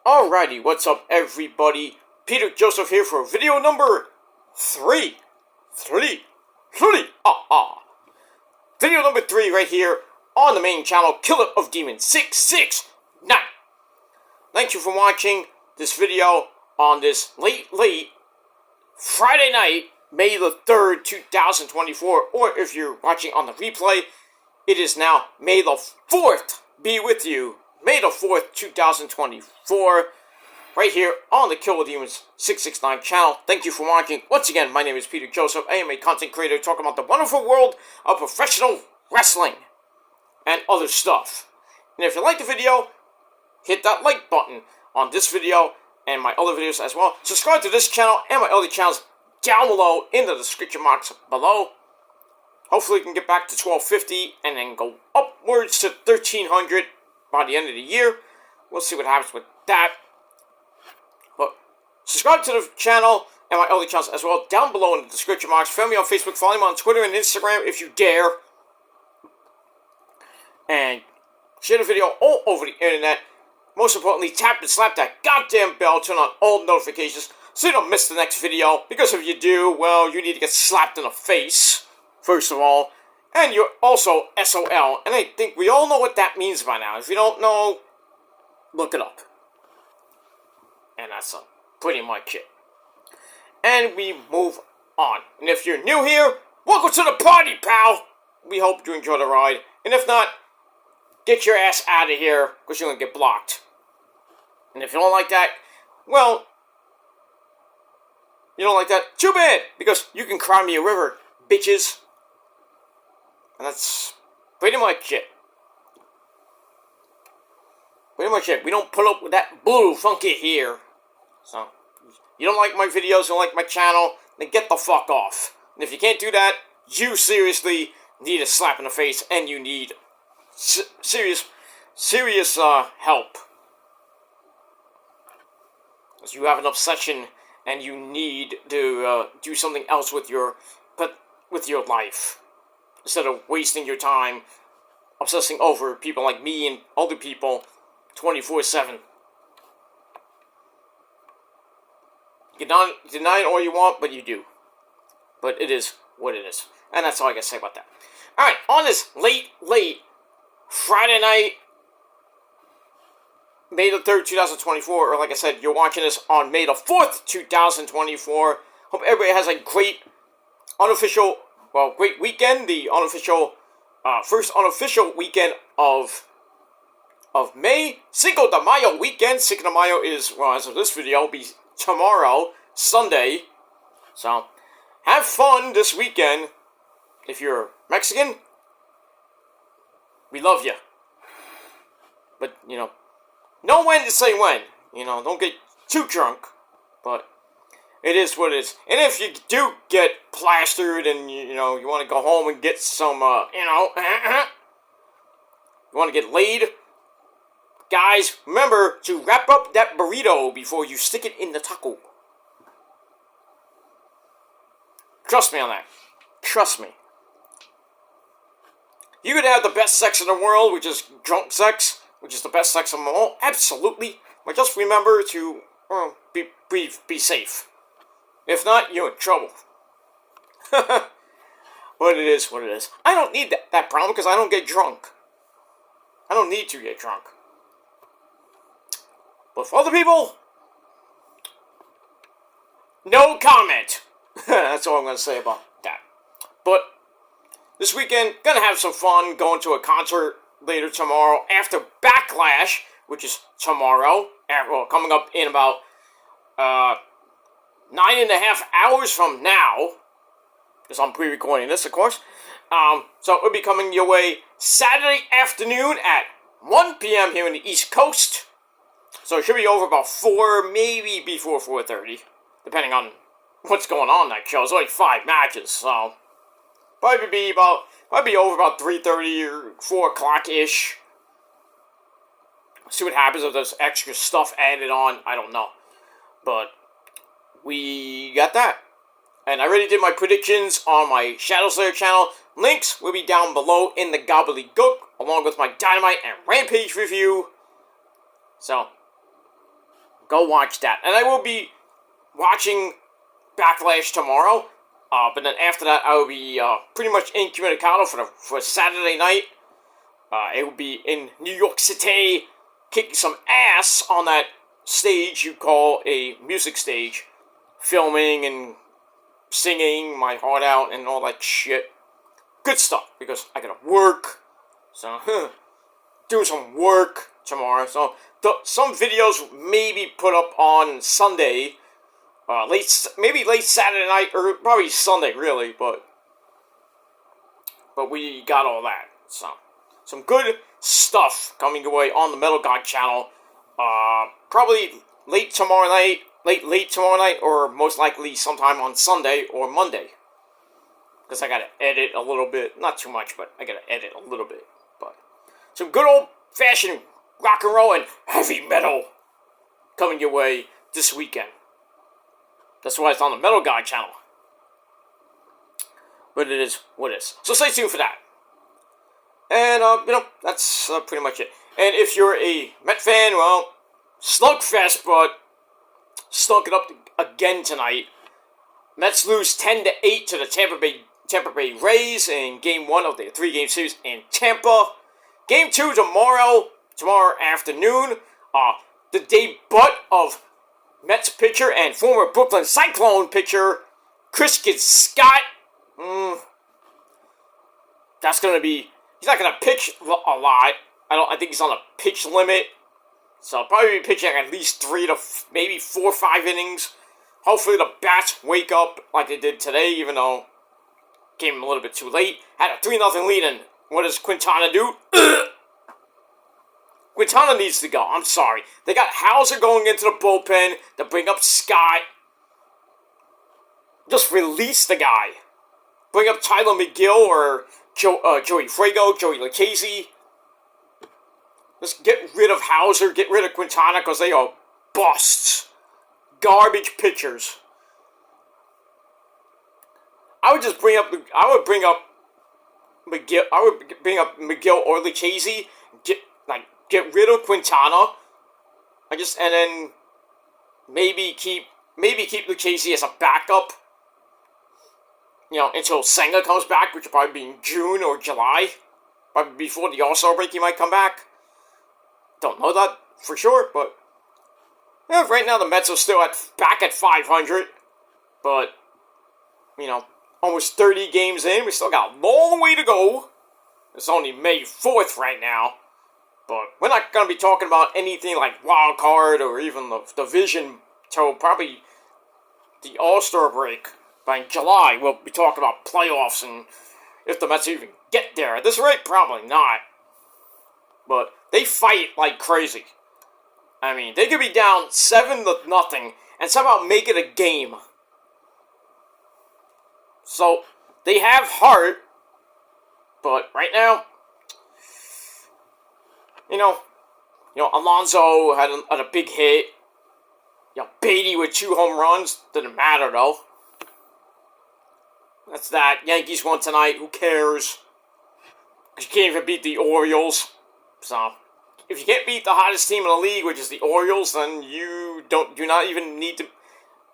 Alrighty, what's up everybody? Peter Joseph here for video number 3. Video number 3 right here on the main channel, Killer of Demons 669. Thank you for watching this video on this late Friday night, May the 3rd, 2024, or if you're watching on the replay, it is now May the 4th be with you. May the 4th, 2024, right here on the Killer of Demons 669 channel. Thank you for watching. Once again, my name is Peter Joseph. I am a content creator talking about the wonderful world of professional wrestling and other stuff. And if you like the video, hit that like button on this video and my other videos as well. Subscribe to this channel and my other channels down below in the description box below. Hopefully we can get back to 1250 and then go upwards to 1300 by the end of the year. We'll see what happens with that. But subscribe to the channel and my other channels as well down below in the description box. Follow me on Facebook, follow me on Twitter and Instagram if you dare. And share the video all over the internet. Most importantly, tap and slap that goddamn bell, turn on all notifications so you don't miss the next video. Because if you do, well, you need to get slapped in the face, first of all. And you're also SOL, and I think we all know what that means by now. If you don't know, look it up. And that's pretty much it. And we move on. And if you're new here, welcome to the party, pal! We hope you enjoy the ride. And if not, get your ass out of here, because you're going to get blocked. And if you don't like that, well, you don't like that, too bad, because you can cry me a river, bitches. And that's pretty much it. Pretty much it. We don't put up with that bull funky here. So, you don't like my videos, you don't like my channel, then get the fuck off. And if you can't do that, you seriously need a slap in the face, and you need serious help. Because you have an obsession, and you need to do something else with your life. Instead of wasting your time obsessing over people like me and other people 24/7. You can deny it all you want, but you do. But it is what it is. And that's all I gotta say about that. Alright, on this late Friday night, May the 3rd, 2024, or like I said, you're watching this on May the 4th, 2024. Hope everybody has a great great weekend, the unofficial, first unofficial weekend of May. Cinco de Mayo weekend. Cinco de Mayo is, well, as of this video, will be tomorrow, Sunday. So, have fun this weekend. If you're Mexican, we love you. But, know when to say when. Don't get too drunk. But it is what it is. And if you do get plastered and, you want to go home and get some, you want to get laid, guys, remember to wrap up that burrito before you stick it in the taco. Trust me on that. Trust me. You could have the best sex in the world, which is drunk sex, which is the best sex of them all. Absolutely. But just remember to be safe. If not, you're in trouble. But it is what it is. I don't need that problem because I don't get drunk. I don't need to get drunk. But for other people, no comment. That's all I'm going to say about that. But this weekend, gonna have some fun going to a concert later tomorrow after Backlash, which is tomorrow. Coming up in about 9.5 hours from now, because I'm pre-recording this, of course. So it'll be coming your way Saturday afternoon at 1 p.m. here in the East Coast. So it should be over about 4, maybe before 4:30, depending on what's going on that show. It's only 5 matches, so probably be over about 3:30 or 4 o'clock-ish. See what happens if there's extra stuff added on. I don't know. But we got that. And I already did my predictions on my Shadow Slayer channel. Links will be down below in the gobbledygook, along with my Dynamite and Rampage review. So, go watch that. And I will be watching Backlash tomorrow. But then after that, I will be pretty much incommunicado for Saturday night. It will be in New York City, kicking some ass on that stage you call a music stage, filming and singing my heart out and all that shit. Good stuff, because I gotta work, so, doing some work tomorrow, so, some videos may be put up on Sunday, maybe late Saturday night, or probably Sunday, really, but we got all that, so, some good stuff coming your way on the Metal God channel, probably late tomorrow night, or most likely sometime on Sunday or Monday. Because I gotta edit a little bit. Not too much, but I gotta edit a little bit. But some good old-fashioned rock and roll and heavy metal coming your way this weekend. That's why it's on the Metal God channel. But it is what it is. So stay tuned for that. And, that's pretty much it. And if you're a Met fan, well, slugfest, but stunk it up again tonight. Mets lose 10-8 to the Tampa Bay Rays in Game 1 of the 3-game series in Tampa. Game 2 tomorrow afternoon. The debut of Mets pitcher and former Brooklyn Cyclone pitcher Christian Scott. That's going to be... He's not going to pitch a lot. I think he's on a pitch limit. So I'll probably be pitching at least 3 to maybe 4 or 5 innings. Hopefully the bats wake up like they did today, even though came a little bit too late. Had a 3-0 lead, and what does Quintana do? Quintana needs to go. I'm sorry. They got Hauser going into the bullpen to bring up Scott. Just release the guy. Bring up Tyler McGill or Joey Fuego, Joey Lucchesi. Let's get rid of Hauser, get rid of Quintana, because they are busts. Garbage pitchers. I would bring up McGill or Lucchesi. Get rid of Quintana. And then maybe keep Lucchesi as a backup. Until Senga comes back, which will probably be in June or July. Probably before the All-Star break, he might come back. Don't know that for sure, but right now the Mets are still back at 500. But almost 30 games in, we still got a long way to go. It's only May 4th right now, but we're not gonna be talking about anything like wild card or even the division till probably the All-Star break. By in July, we'll be talking about playoffs and if the Mets even get there. At this rate, probably not. But they fight like crazy. I mean, they could be down 7-0 and somehow make it a game. So, they have heart. But right now, Alonso had a big hit. Beatty with 2 home runs. Didn't matter, though. That's that. Yankees won tonight. Who cares? You can't even beat the Orioles. So, if you can't beat the hottest team in the league, which is the Orioles, then you do not even need to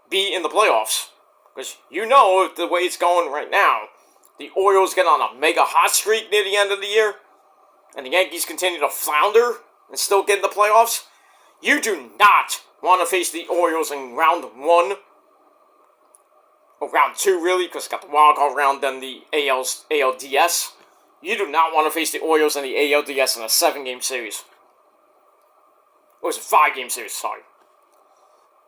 be in the playoffs. Because the way it's going right now, the Orioles get on a mega hot streak near the end of the year, and the Yankees continue to flounder and still get in the playoffs. You do not want to face the Orioles in round 1. Or round 2, really, because it's got the wild card round, then the ALDS. You do not want to face the Orioles in the ALDS in a 7-game series. Or it's a 5-game series, sorry.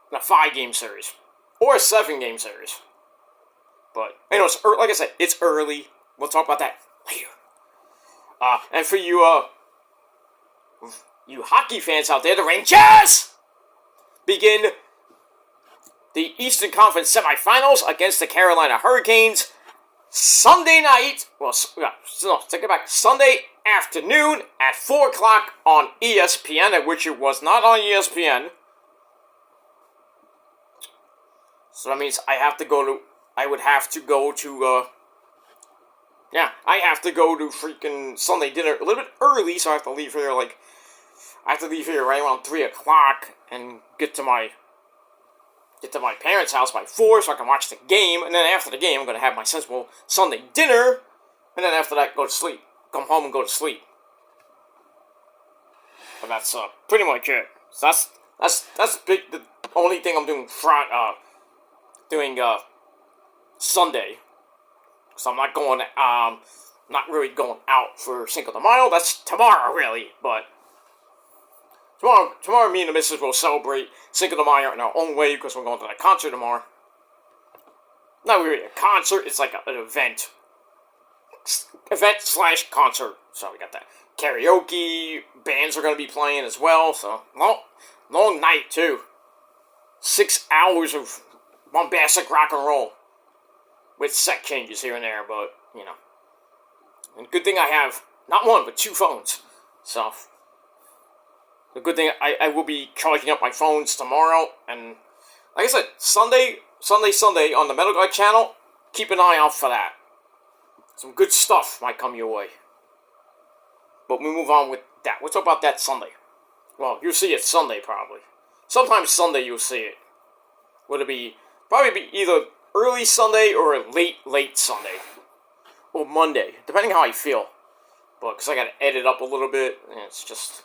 In a 5-game series. Or a 7-game series. But, it's like I said, it's early. We'll talk about that later. And for you hockey fans out there, the Rangers begin the Eastern Conference semifinals against the Carolina Hurricanes Sunday night. Take it back. Sunday afternoon at 4 o'clock on ESPN, at which it was not on ESPN. So that means I have to go to freaking Sunday dinner a little bit early, so I have to leave here I have to leave here right around 3 o'clock and get to my parents' house by 4 so I can watch the game. And then after the game, I'm going to have my sensible Sunday dinner. And then after that, go to sleep. Come home and go to sleep. But that's pretty much it. So that's the only thing I'm doing Sunday. So I'm not going not really going out for Cinco de Mayo. That's tomorrow, really. But tomorrow, me and the missus will celebrate Cinco de Mayo in our own way because we're going to the concert tomorrow. Not really a concert. It's like an event. Event/concert. So we got that. Karaoke, bands are going to be playing as well, so long night too. 6 hours of bombastic rock and roll. With set changes here and there, but, you know. And good thing I have, not one, but 2 phones. So, the good thing, I will be charging up my phones tomorrow, and, like I said, Sunday on the Metal Guy channel, keep an eye out for that. Some good stuff might come your way. But we move on with that. We'll talk about that Sunday. Well, you'll see it Sunday, probably. Sometime Sunday you'll see it. Would it probably be either early Sunday or late Sunday. Or Monday, depending how I feel. But, because I gotta edit up a little bit, and it's just...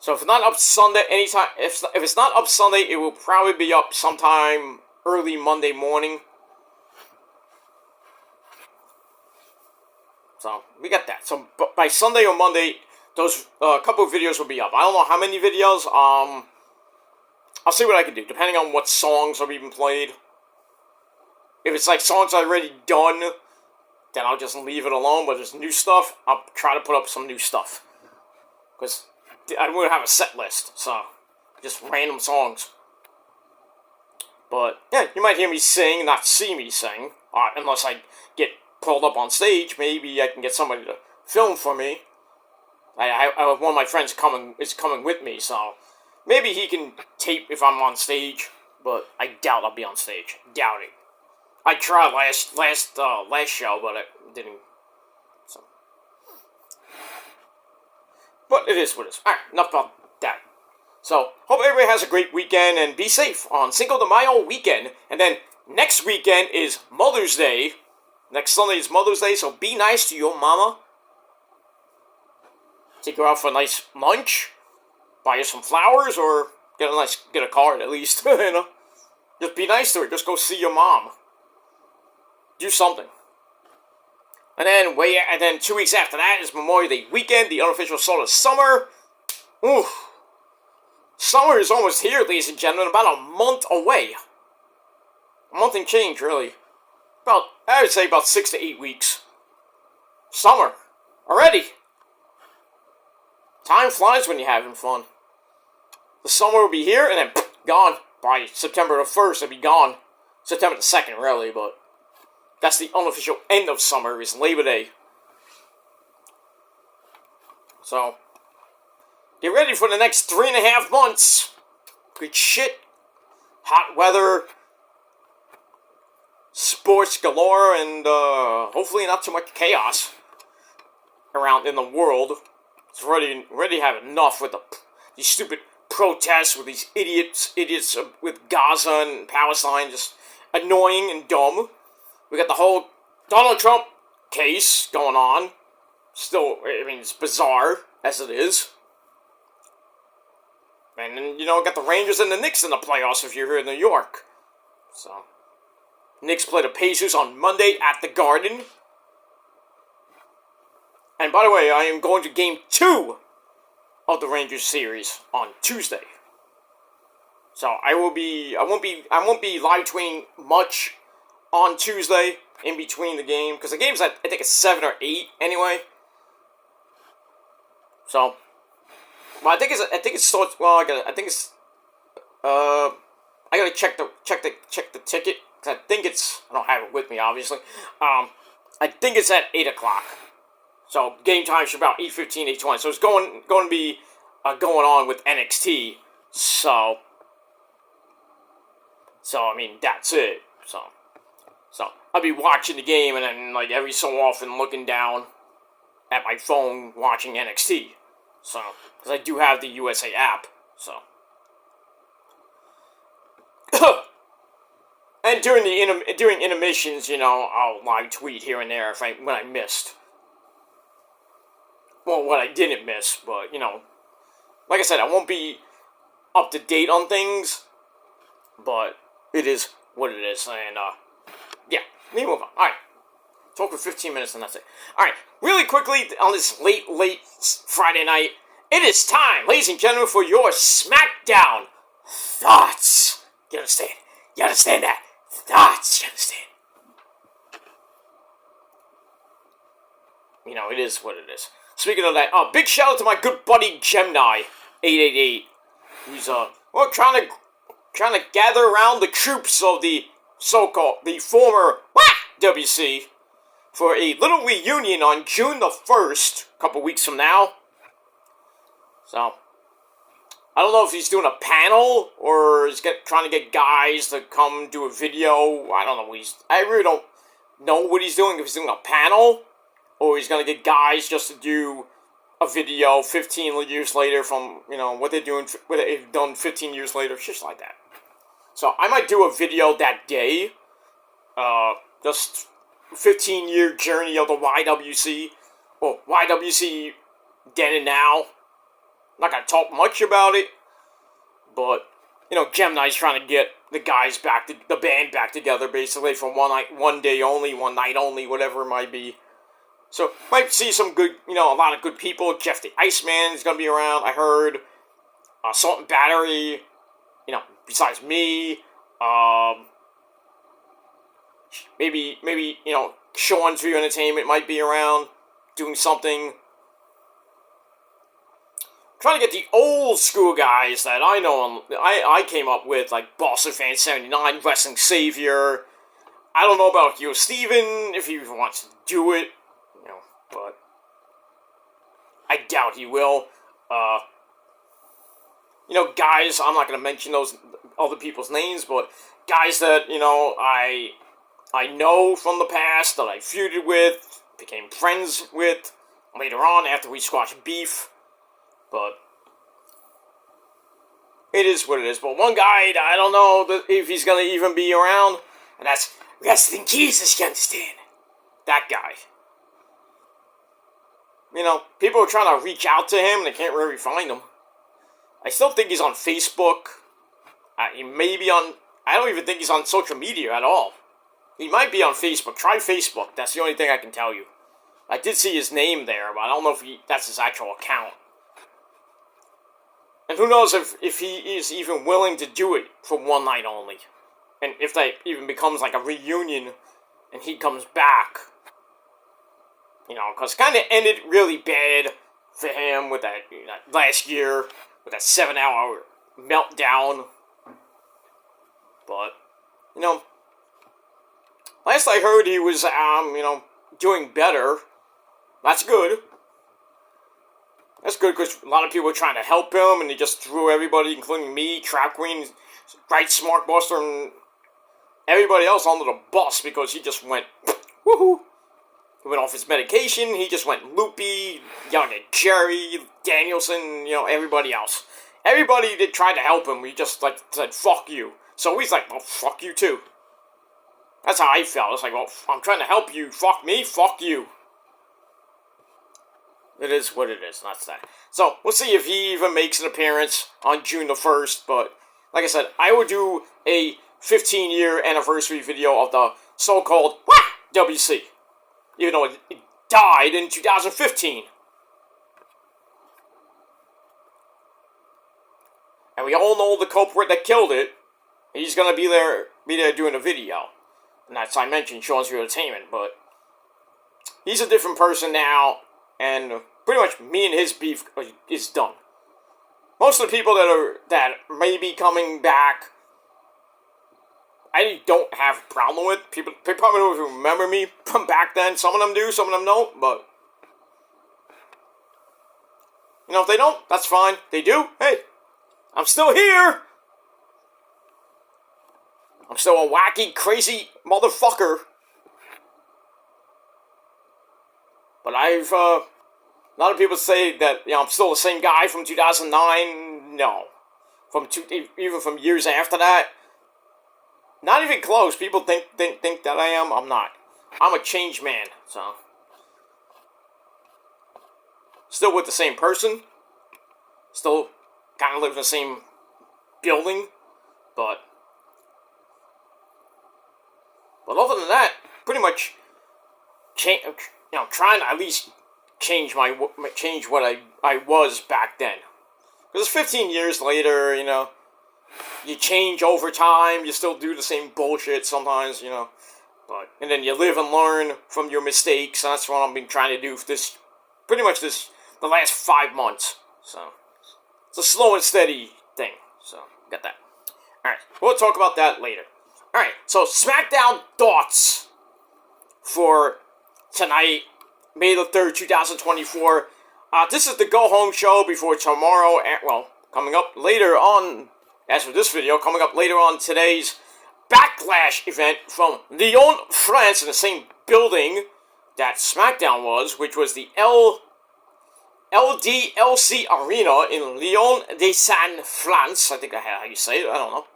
So, if it's not up Sunday, anytime... If it's not up Sunday, it will probably be up sometime early Monday morning. So, we got that. So, by Sunday or Monday, those couple of videos will be up. I don't know how many videos. I'll see what I can do, depending on what songs are even played. If it's like songs I've already done, then I'll just leave it alone. But if there's new stuff, I'll try to put up some new stuff. Because I wouldn't have a set list, so just random songs. But, yeah, you might hear me sing, not see me sing. Unless I get pulled up on stage, maybe I can get somebody to film for me. I one of my friends is coming with me, so maybe he can tape if I'm on stage, but I doubt I'll be on stage. Doubt it. I tried last show, but it didn't. So. But it is what it is. Alright, enough about that. So, hope everybody has a great weekend and be safe on Cinco de Mayo weekend. And then next weekend is Mother's Day. Next Sunday is Mother's Day, so be nice to your mama. Take her out for a nice lunch. Buy her some flowers, or get a card at least. You know, just be nice to her. Just go see your mom. Do something. And then 2 weeks after that is Memorial Day weekend, the unofficial start of summer. Ooh, summer is almost here, ladies and gentlemen. About a month away. A month and change, really. I would say about 6 to 8 weeks. Summer. Already. Time flies when you're having fun. The summer will be here, and then gone. By September the 1st, it'll be gone. September the 2nd, really, but that's the unofficial end of summer, is Labor Day. So, get ready for the next 3.5 months. Good shit. Hot weather. Sports galore, and hopefully not too much chaos around in the world. It's already had enough with these stupid protests with these idiots with Gaza and Palestine, just annoying and dumb. We got the whole Donald Trump case going on. Still, I mean, it's bizarre as it is. And then, got the Rangers and the Knicks in the playoffs if you're here in New York. So, Knicks play the Pacers on Monday at the Garden. And by the way, I am going to Game 2 of the Rangers series on Tuesday. So I won't be live tweeting much on Tuesday in between the game, because the game's at, I think it's 7 or 8 anyway. So, well, I think it starts. Well, I gotta check the ticket. I think it's, I don't have it with me, obviously. I think it's at 8 o'clock. So, game time should be about 8:15, 8:20. So, it's going to be going on with NXT. So, I mean, that's it. So, I'll be watching the game and then, like, every so often looking down at my phone watching NXT. So, because I do have the USA app, so. And during intermissions, you know, I'll live tweet here and there when I missed. Well, what I didn't miss, but, you know, like I said, I won't be up to date on things, but it is what it is, and, yeah, let me move on. Alright, talk for 15 minutes and that's it. Alright, really quickly, on this late Friday night, it is time, ladies and gentlemen, for your Smackdown thoughts. You understand? You understand that? Thoughts, you understand? You know, it is what it is. Speaking of that, big shout out to my good buddy Gemini 888, who's trying to gather around the troops of the the former WC for a little reunion on June the 1st, a couple weeks from now. So, I don't know if he's doing a panel or he's trying to get guys to come do a video. I don't know I really don't know what he's doing. If he's doing a panel or he's gonna get guys just to do a video 15 years later from, you know, what they've done 15 years later, shit like that. So I might do a video that day, just 15-year journey of the YWC, or YWC then and now. Not gonna talk much about it, but, you know, Gemini's trying to get the band back together, basically, for one day only, one night only, whatever it might be. So, might see some good, you know, a lot of good people. Jeff the Iceman is gonna be around, I heard. Salt and Battery, you know, besides me. Maybe, you know, Sean's View Entertainment might be around, doing something. Trying to get the old school guys that I know, I came up with, like Boston Fan 79, Wrestling Savior. I don't know about you, Steven, if he even wants to do it, you know, but I doubt he will. You know, guys, I'm not going to mention those other people's names, but guys that, you know, I know from the past, that I feuded with, became friends with, later on after we squashed beef. But it is what it is. But one guy, I don't know if he's going to even be around, and that's Wrestling Jesus, you understand? That guy. You know, people are trying to reach out to him, and they can't really find him. I still think he's on Facebook. He may be on... I don't even think he's on social media at all. He might be on Facebook. Try Facebook. That's the only thing I can tell you. I did see his name there, but I don't know if that's his actual account. And who knows if he is even willing to do it for one night only. And if that even becomes like a reunion and he comes back. You know, because it kind of ended really bad for him with that last year, with that 7-hour meltdown. But, you know, last I heard he was, you know, doing better. That's good. That's good because a lot of people were trying to help him, and he just threw everybody, including me, Trap Queen, Right Smart Buster, and everybody else under the bus because he just went, woohoo. He went off his medication, he just went loopy, yelling at Jerry, Danielson, you know, everybody else. Everybody that tried to help him, he just, like, said, fuck you. So he's like, well, fuck you too. That's how I felt. It's like, well, I'm trying to help you, fuck me, fuck you. It is what it is, and that's that. So, we'll see if he even makes an appearance on June the 1st, but, like I said, I will do a 15-year anniversary video of the so-called WC, even though it died in 2015. And we all know the culprit that killed it. He's gonna be there doing a video. And that's, I mentioned, Sean's View Entertainment, but he's a different person now, and pretty much me and his beef is done. Most of the people that may be coming back, I don't have a problem with. People, they probably don't even remember me from back then. Some of them do, some of them don't, but, you know, if they don't, that's fine. They do, hey, I'm still here. I'm still a wacky, crazy motherfucker. But I've, you A lot of people say that I'm still the same guy from 2009. No, even from years after that. Not even close. People think that I am. I'm not. I'm a changed man. So still with the same person. Still kind of live in the same building, but other than that, pretty much trying to at least change what I was back then. Because 15 years later, you change over time. You still do the same bullshit sometimes, and then you live and learn from your mistakes. And that's what I've been trying to do for the last 5 months. So it's a slow and steady thing. So get that. All right, we'll talk about that later. All right, so Smackdown thoughts for tonight, May the 3rd, 2024. This is the go-home show before tomorrow, coming up later on, as for this video, coming up later on today's Backlash event from Lyon, France, in the same building that Smackdown was, which was the LDLC Arena in Lyon de San France. I think that's how you say it, I don't know.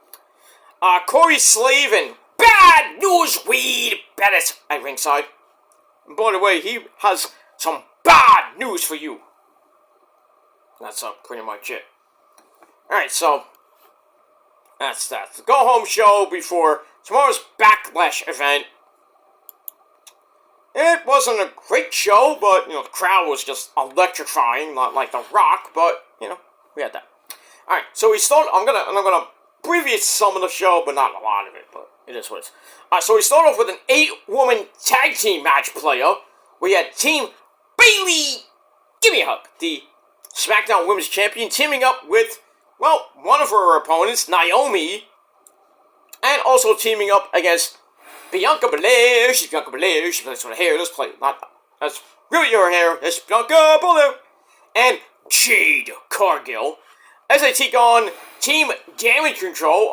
Corey Slave and Bad News Weed Bennett at ringside. And by the way, he has some bad news for you. That's pretty much it. Alright, so that's that. The go-home show before tomorrow's Backlash event. It wasn't a great show, but, the crowd was just electrifying, not like The Rock, but, we had that. Alright, so I'm gonna abbreviate some of the show, but not a lot of it, but it is what it is. So we start off with an 8-woman tag team match player. We had Team Bayley, give me a hug, the SmackDown Women's Champion, teaming up with, one of her opponents, Naomi, and also teaming up against Bianca Belair. She's Bianca Belair. She plays with her hair. That's really her hair. That's Bianca Belair. And Jade Cargill, as they take on Team Damage Control,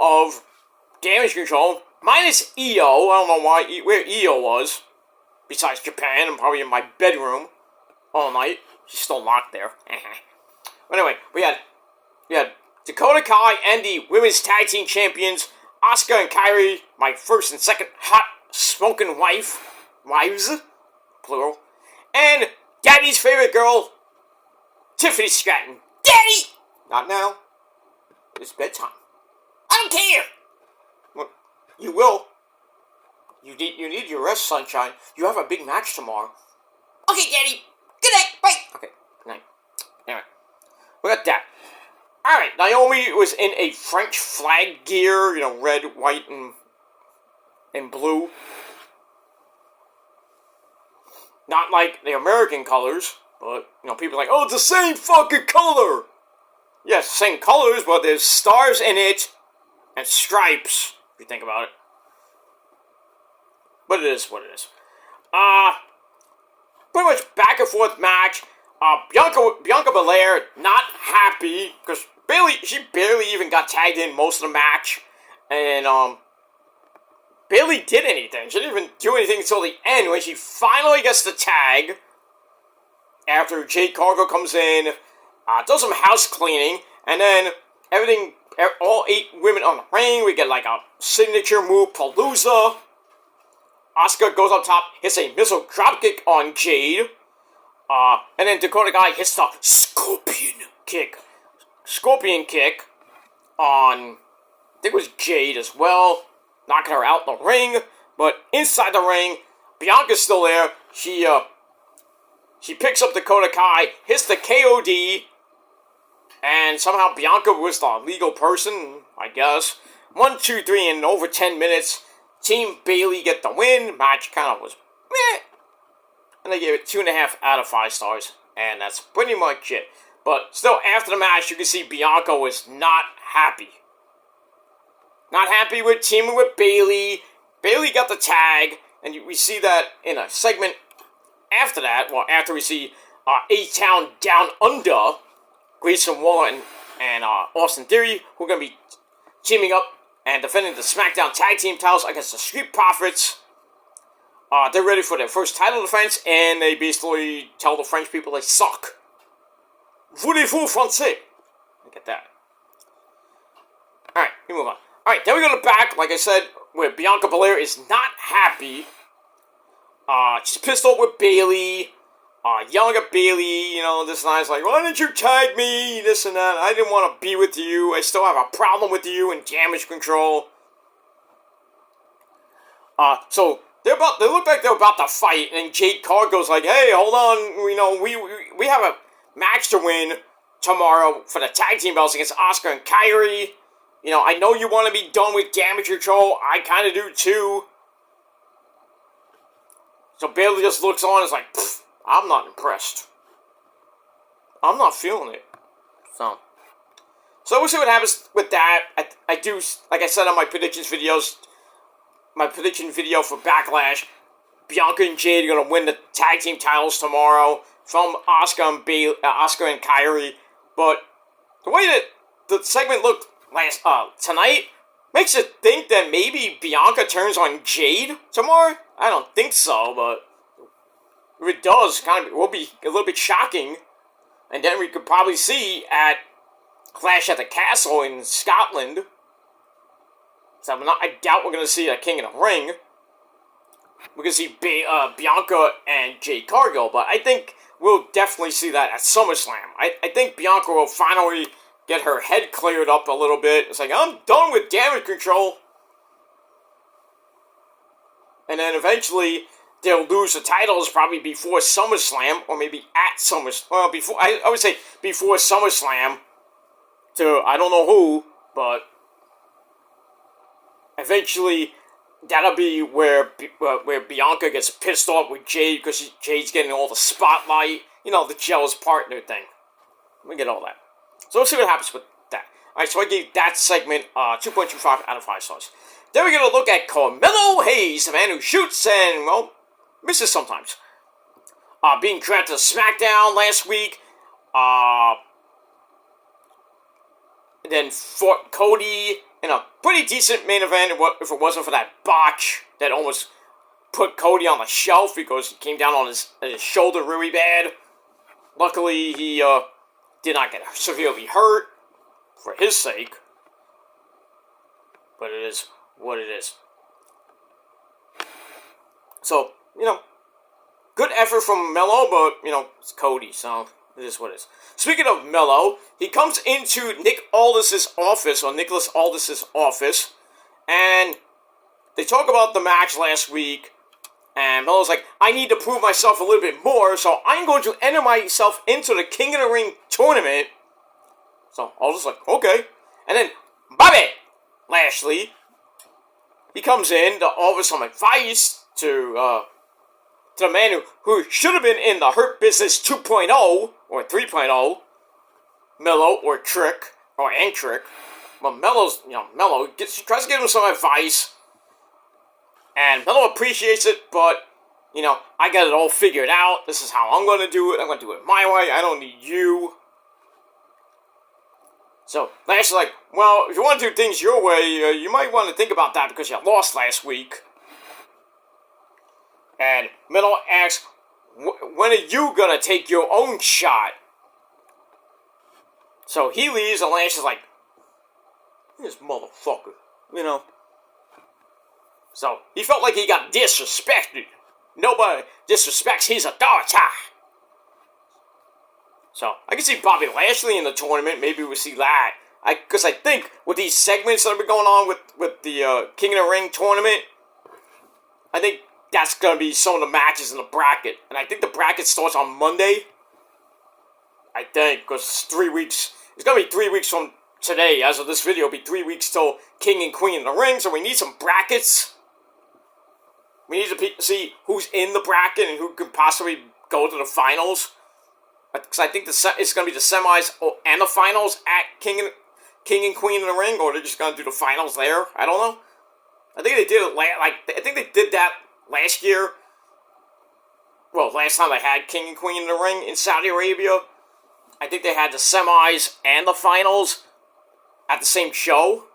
minus Io. I don't know where Io was, besides Japan. I'm probably in my bedroom all night. She's still locked there. But anyway, we had Dakota Kai and the Women's Tag Team Champions, Asuka and Kairi, my first and second hot smoking wives, plural, and Daddy's favorite girl, Tiffany Stratton. Daddy! Not now. It's bedtime. I don't care! Well, you will. You need your rest, sunshine. You have a big match tomorrow. Okay, Daddy. Good night. Bye. Okay, good night. Anyway, we got that. Alright, Naomi was in a French flag gear, red, white, and blue. Not like the American colors, but, people are like, oh, it's the same fucking color! Yes, same colors, but there's stars in it, and stripes, if you think about it. But it is what it is. Pretty much back and forth match. Bianca Belair not happy, because she barely even got tagged in most of the match, and barely did anything. She didn't even do anything until the end when she finally gets the tag. After Jade Cargill comes in, does some house cleaning, and then all 8 women on the ring. We get like a signature move, Palooza. Asuka goes up top, hits a missile dropkick on Jade. And then Dakota Kai hits the Scorpion kick on, I think it was Jade as well, knocking her out the ring. But inside the ring, Bianca's still there. She picks up Dakota Kai, hits the KOD, and somehow Bianca was the legal person, I guess. 1, 2, 3 in over 10 minutes. Team Bayley get the win. Match kind of was meh. And they gave it 2.5 out of 5 stars. And that's pretty much it. But still, after the match, you can see Bianca was not happy. Not happy with teaming with Bayley. Bayley got the tag. And we see that in a segment after that. Well, after we see A-Town Down Under, Grayson Waller and Austin Theory, who are going to be teaming up and defending the SmackDown Tag Team titles against the Street Profits. They're ready for their first title defense, and they basically tell the French people they suck. Voulez-vous français? Look at that. Alright, we move on. Alright, then we go to the back, like I said, where Bianca Belair is not happy. She's pissed off with Bayley. Yelling at Bayley, this and that. It's like, why didn't you tag me? This and that. I didn't want to be with you. I still have a problem with you and Damage Control. So they look like they're about to fight, and Jade Cargill's like, hey, hold on, we have a match to win tomorrow for the tag team belts against Asuka and Kairi. I know you want to be done with Damage Control. I kind of do too. So Bayley just looks on and is like, I'm not impressed. I'm not feeling it. So we'll see what happens with that. I do, like I said on my predictions videos, my prediction video for Backlash, Bianca and Jade are going to win the tag team titles tomorrow from Asuka and Kairi. But the way that the segment looked tonight makes you think that maybe Bianca turns on Jade tomorrow. I don't think so, but if it does, it will be a little bit shocking. And then we could probably see at Clash at the Castle in Scotland. So I doubt we're going to see a King of the Ring. We're going to see Bianca and Jade Cargill, but I think we'll definitely see that at SummerSlam. I think Bianca will finally get her head cleared up a little bit. It's like, I'm done with Damage Control. And then eventually they'll lose the titles probably before SummerSlam, or maybe at SummerSlam. Well, I would say before SummerSlam to I don't know who, but eventually that'll be where Bianca gets pissed off with Jade because Jade's getting all the spotlight. The jealous partner thing. We get all that. So let's see what happens with that. Alright, so I gave that segment 2.25 out of 5 stars. Then we're going to look at Carmelo Hayes, the man who shoots and, misses sometimes. Being drafted to Smackdown last week. Then fought Cody in a pretty decent main event if it wasn't for that botch that almost put Cody on the shelf because he came down on his shoulder really bad. Luckily, he did not get severely hurt for his sake. But it is what it is. So, good effort from Melo, but, it's Cody, so it is what it is. Speaking of Melo, he comes into Nicholas Aldis's office, and they talk about the match last week, and Melo's like, I need to prove myself a little bit more, so I'm going to enter myself into the King of the Ring tournament. So Aldis like, okay. And then Bobby Lashley, he comes in to offer some advice to the man who should have been in the Hurt Business 2.0 or 3.0, Melo or Trick. But Melo tries to give him some advice, and Melo appreciates it, but, I got it all figured out. This is how I'm going to do it. I'm going to do it my way. I don't need you. So, Lashley's like, well, if you want to do things your way, you might want to think about that because you lost last week. And Melo asks, when are you going to take your own shot? So he leaves, and Lashley's like, this motherfucker, So he felt like he got disrespected. Nobody disrespects his authority. So I can see Bobby Lashley in the tournament. Maybe we'll see that. Because I think with these segments that have been going on with the King of the Ring tournament, I think that's going to be some of the matches in the bracket. And I think the bracket starts on Monday. I think, because it's 3 weeks. It's going to be 3 weeks from today. As of this video, it'll be 3 weeks till King and Queen in the Ring. So we need some brackets. We need to see who's in the bracket and who could possibly go to the finals. Because I think it's going to be the semis and the finals at King and Queen in the Ring. Or they're just going to do the finals there. I don't know. I think they did it I think they did that last year. Well, last time they had King and Queen in the Ring in Saudi Arabia. I think they had the semis and the finals at the same show.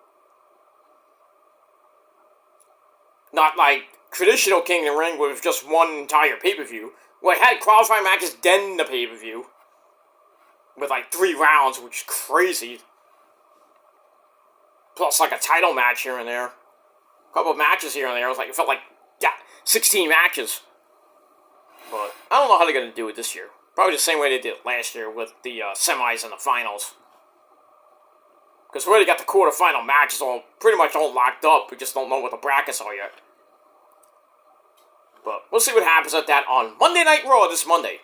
Not like traditional King of the Ring with just one entire pay-per-view. Well, it had qualifying matches, then the pay-per-view. with like 3 rounds, which is crazy. Plus like a title match here and there. A couple of matches here and there. It felt like 16 matches. But I don't know how they're going to do it this year. Probably the same way they did it last year with the semis and the finals. Because we already got the quarterfinal matches pretty much all locked up. We just don't know what the brackets are yet. But we'll see what happens at that on Monday Night Raw this Monday.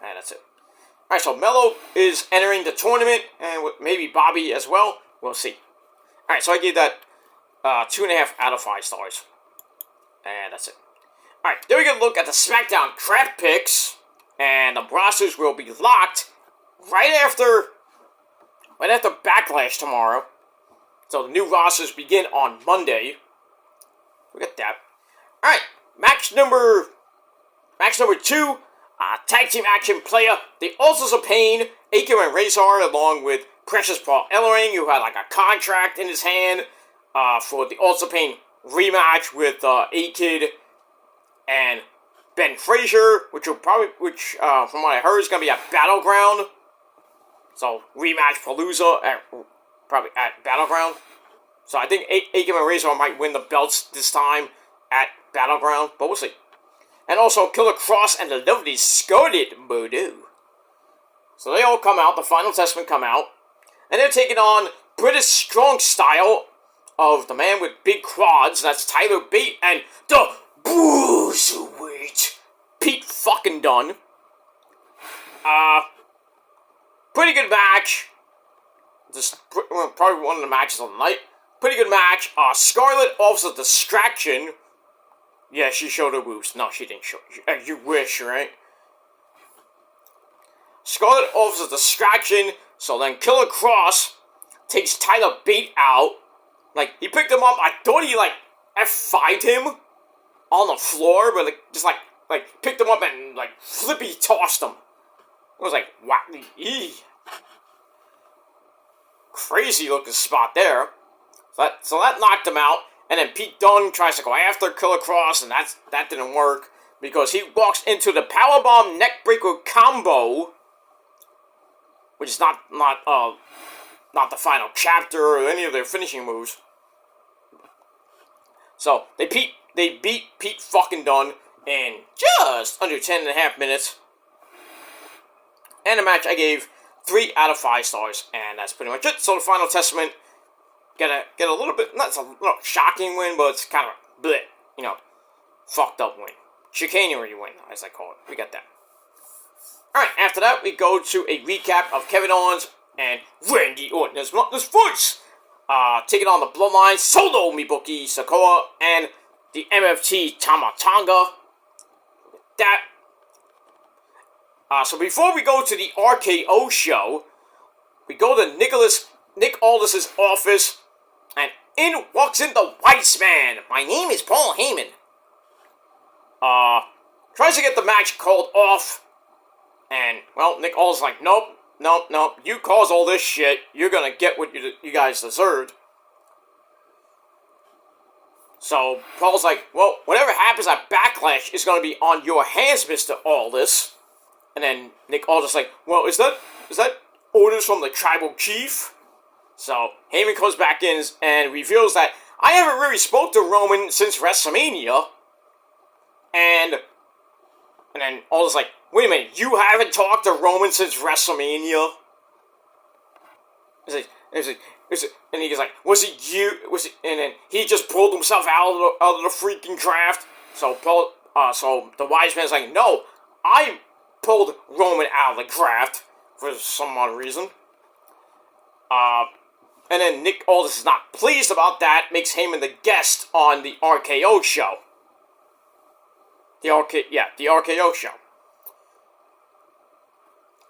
And that's it. Alright, so Mello is entering the tournament. And maybe Bobby as well. We'll see. Alright, so I gave that 2.5 out of 5 stars. And that's it. Alright, then we can look at the Smackdown draft picks. And the rosters will be locked right after Backlash tomorrow. So the new rosters begin on Monday. Look at that. Alright, match number 2. Tag team action player. The Ultras of Pain, Akam and Razor, along with Precious Paul Ellering, who had like a contract in his hand for the Ultras of Pain rematch with A-Kid and Ben Frazier, which from what I heard is going to be at Battleground. So, rematch Palooza probably at Battleground. So, I think Akam and Razor might win the belts this time at Battleground, but we'll see. And also, Killer Cross and the lovely Scarlet Bordeaux. So, they all come out, the Final Testament come out, and they're taking on British Strong Style of the man with big quads, that's Tyler Bate, and the Bruiserweight Pete fucking Dunne. Pretty good match. Probably one of the matches on the night. Pretty good match. Scarlett offers a distraction. Yeah, she showed her boobs. No, she didn't show. You wish, right? Scarlett offers a distraction. So then Killer Cross takes Tyler Bate out. Like, he picked him up. I thought he, like, F5'd him on the floor. But, like, just, like picked him up and, like, flippy tossed him. It was like, wow, crazy looking spot there. So that knocked him out. And then Pete Dunne tries to go after Killer Cross, and that didn't work. Because he walks into the Powerbomb Neckbreaker combo. Which is not the final chapter or any of their finishing moves. So, they beat Pete fucking Dunne in just under 10.5 minutes. And the match I gave 3 out of 5 stars, and that's pretty much it. So the Final Testament get a little bit, not a little shocking win, but it's kind of bleh, fucked up win. Chicanery win, as I call it. We got that. Alright, after that, we go to a recap of Kevin Owens and Randy Orton as Mountain's voice. Taking on the Bloodline, Solo Mibuki Sikoa, and the MFT Tama Tonga. That. So before we go to the RKO show, we go to Nick Aldis' office, and in walks in the White Man. My name is Paul Heyman. Tries to get the match called off, and, well, Nick Aldis is like, nope, you caused all this shit, you're gonna get what you guys deserved. So, Paul's like, well, whatever happens at Backlash is gonna be on your hands, Mr. Aldis. And then Nick Aldis like, well, is that orders from the tribal chief? So Heyman comes back in and reveals that I haven't really spoke to Roman since WrestleMania. And then Aldis like, wait a minute, you haven't talked to Roman since WrestleMania? And he goes like, was it you? And then he just pulled himself out of the freaking draft. So so the wise man's like, no, I pulled Roman out of the draft for some odd reason. And then Nick Aldis is not pleased about that, makes Heyman the guest on the RKO show. The RKO show.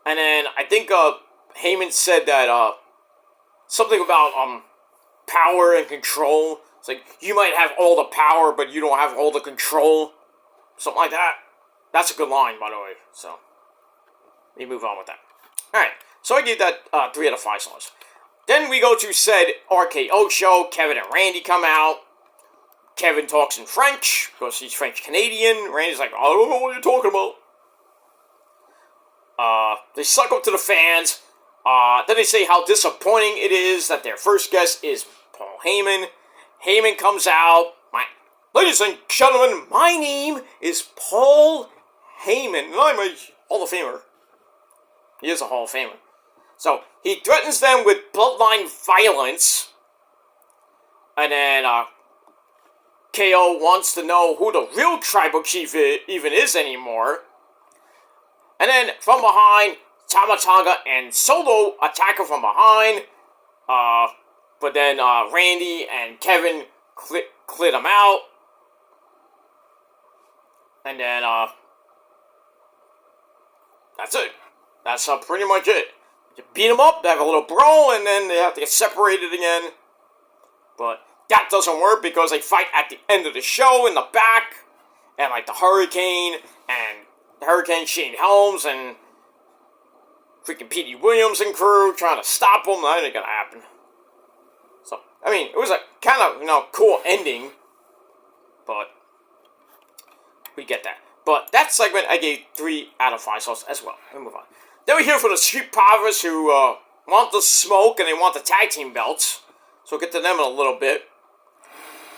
And then I think Heyman said that something about power and control. It's like, you might have all the power, but you don't have all the control. Something like that. That's a good line, by the way. So, we move on with that. Alright, so I gave that 3 out of 5 stars. Then we go to said RKO show. Kevin and Randy come out. Kevin talks in French, because he's French-Canadian. Randy's like, I don't know what you're talking about. They suck up to the fans. Then they say how disappointing it is that their first guest is Paul Heyman. Heyman comes out. Ladies and gentlemen, my name is Paul Heyman, and I'm a Hall of Famer. He is a Hall of Famer. So, he threatens them with bloodline violence. And then, KO wants to know who the real tribal chief even is anymore. And then, from behind, Tama Tonga and Solo attack him from behind. But then, Randy and Kevin clear them out. And then, that's it. That's pretty much it. You beat them up, they have a little brawl, and then they have to get separated again. But that doesn't work because they fight at the end of the show in the back. And like the Hurricane Shane Helms and freaking Petey Williams and crew trying to stop them. That ain't gonna happen. So, I mean, it was a kind of, cool ending. But we get that. But that segment, I gave 3 out of 5 stars as well. Let me move on. Then we're here for the Street Profits who want the smoke and they want the tag team belts. So we'll get to them in a little bit.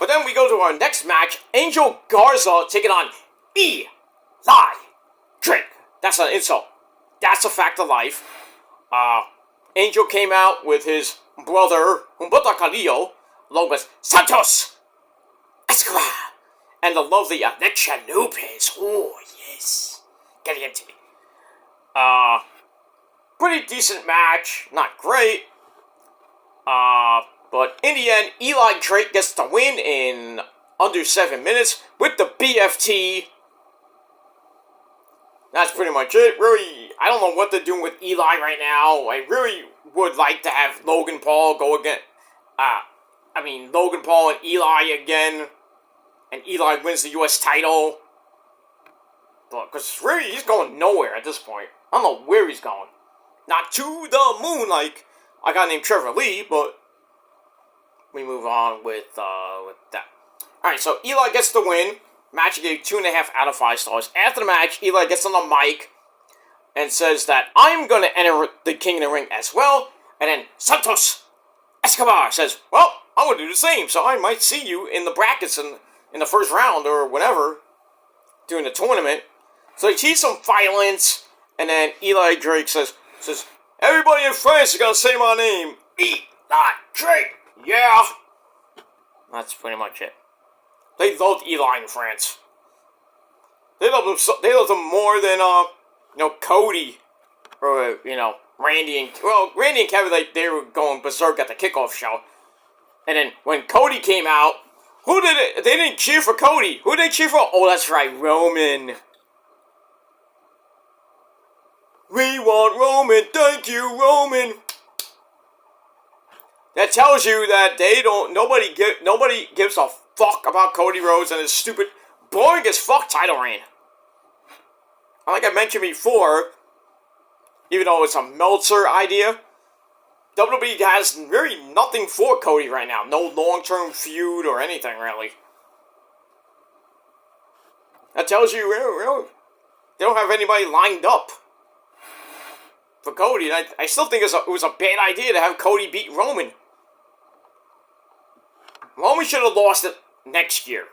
But then we go to our next match. Angel Garza taking on Eli Drake. That's an insult. That's a fact of life. Angel came out with his brother, Humberto Carrillo, along with Santos Escobar. And the lovely Alexa Lopez. Oh, yes. Getting into it. Pretty decent match. Not great. But in the end, Eli Drake gets the win in under 7 minutes with the BFT. That's pretty much it. Really, I don't know what they're doing with Eli right now. I really would like to have Logan Paul go again. Logan Paul and Eli again. And Eli wins the U.S. title. But, because really, he's going nowhere at this point. I don't know where he's going. Not to the moon like a guy named Trevor Lee, but we move on with that. Alright, so Eli gets the win. Match gave 2.5 out of 5 stars. After the match, Eli gets on the mic and says that I'm going to enter the King of the Ring as well. And then Santos Escobar says, well, I'm going to do the same, so I might see you in the brackets in the first round or whatever during the tournament. So they tease some violence, and then Eli Drake says, everybody in France is going to say my name. Eli Drake, yeah. That's pretty much it. They loved Eli in France. They loved him more than, Cody or, Randy and Kevin, they were going berserk at the kickoff show. And then when Cody came out, they didn't cheer for Cody. Who did they cheer for? Oh, that's right, Roman. We want Roman, thank you, Roman. That tells you that nobody gives a fuck about Cody Rhodes and his stupid, boring as fuck title reign. Like I mentioned before, even though it's a Meltzer idea, WWE has really nothing for Cody right now. No long-term feud or anything, really. That tells you, really, they don't have anybody lined up for Cody. And I still think it was a bad idea to have Cody beat Roman. Roman should have lost it next year.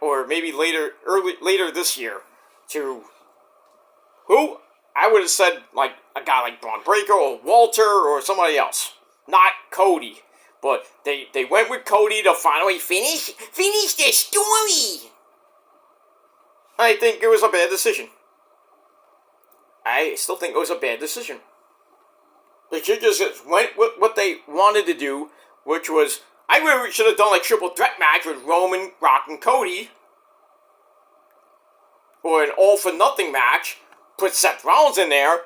Or maybe later this year. To who? I would have said, like, a guy like Braun Breaker or Walter or somebody else. Not Cody. But they went with Cody to finally finish the story. I think it was a bad decision. I still think it was a bad decision. They should just went with what they wanted to do, which was, I really should have done a triple threat match with Roman, Rock, and Cody. Or an all for nothing match. Put Seth Rollins in there.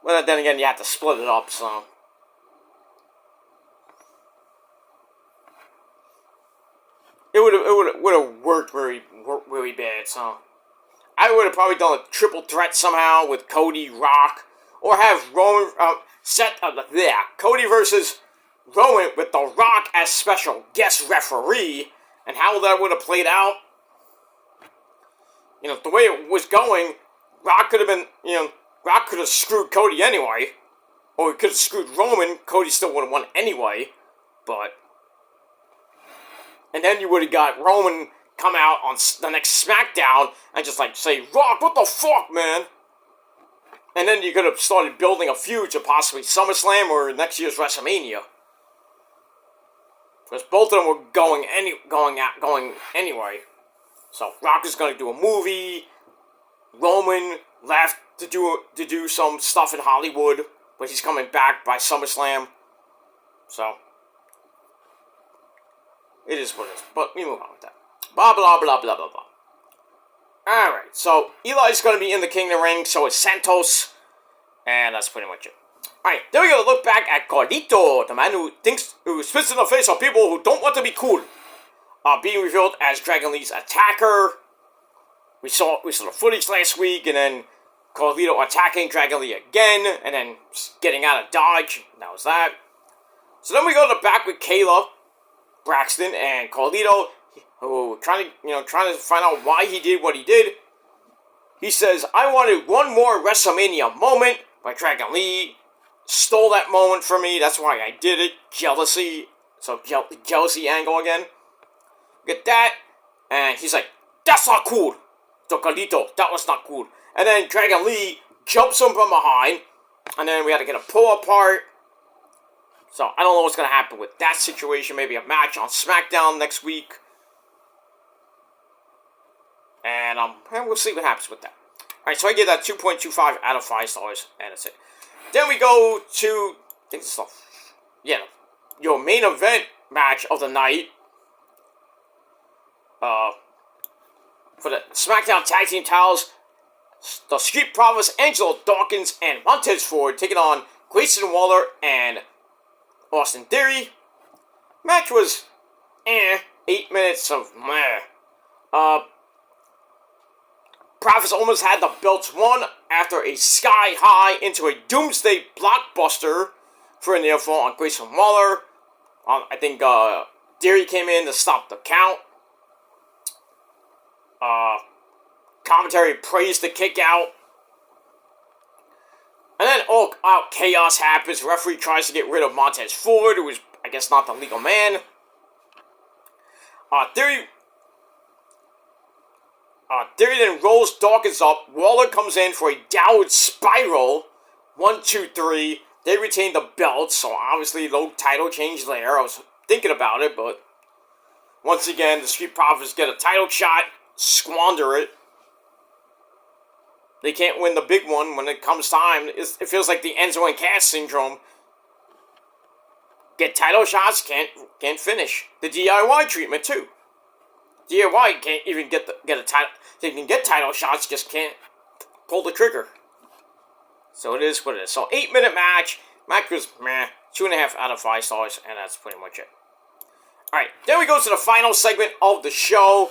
But then again, you have to split it up, so. It would have worked really bad, so. I would have probably done a triple threat somehow with Cody, Rock, or have Roman, Cody versus Roman with The Rock as special guest referee, and how that would have played out. The way it was going, Rock could have screwed Cody anyway. or he could have screwed Roman. Cody still would have won anyway, but... And then you would have got Roman come out on the next Smackdown and just like say, Rock, what the fuck, man? And then you could have started building a feud to possibly SummerSlam or next year's WrestleMania. Because both of them were going anyway. So Rock is going to do a movie. Roman left to do some stuff in Hollywood, but he's coming back by SummerSlam. So it is what it is. But we move on with that. Blah blah blah blah blah blah. Alright, so Eli's going to be in the King of the Ring, so is Santos. And that's pretty much it. Alright, then we got to look back at Carlito, the man who spits in the face of people who don't want to be cool. Being revealed as Dragon Lee's attacker. We saw the footage last week, and then Carlito attacking Dragon Lee again, and then getting out of dodge. That was that. So then we go to the back with Kayla, Braxton, and Carlito, who trying to find out why he did what he did. He says, I wanted one more WrestleMania moment, but Dragon Lee stole that moment from me. That's why I did it. Jealousy. So, jealousy angle again. Get that. And he's like, that's not cool. So, Carlito, that was not cool. And then Dragon Lee jumps him from behind. And then we had to get a pull apart. So, I don't know what's going to happen with that situation. Maybe a match on Smackdown next week. And we'll see what happens with that. Alright, so I give that 2.25 out of 5 stars. And that's it. Then we go to, I think this is your main event match of the night. For the SmackDown Tag Team titles, the Street Profits, Angelo Dawkins, and Montez Ford taking on Grayson Waller and Austin Theory. Match was 8 minutes of meh. Profits almost had the belts won after a sky high into a doomsday blockbuster for a near fall on Grayson Waller. I think Theory came in to stop the count. Commentary praised the kick out. And then all out chaos happens. Referee tries to get rid of Montez Ford, who is, I guess, not the legal man. Theory then rolls Dawkins up. Waller comes in for a downward spiral. 1, 2, 3. They retain the belts, so obviously no title change there. I was thinking about it, but once again, the Street Profits get a title shot, squander it. They can't win the big one when it comes time. It feels like the Enzo and Cass syndrome. Get title shots, can't finish. The DIY treatment too. DIY can't even get a title. They can get title shots, just can't pull the trigger. So it is what it is. So 8-minute match. Match was meh. 2.5 out of 5 stars, and that's pretty much it. Alright, then we go to the final segment of the show.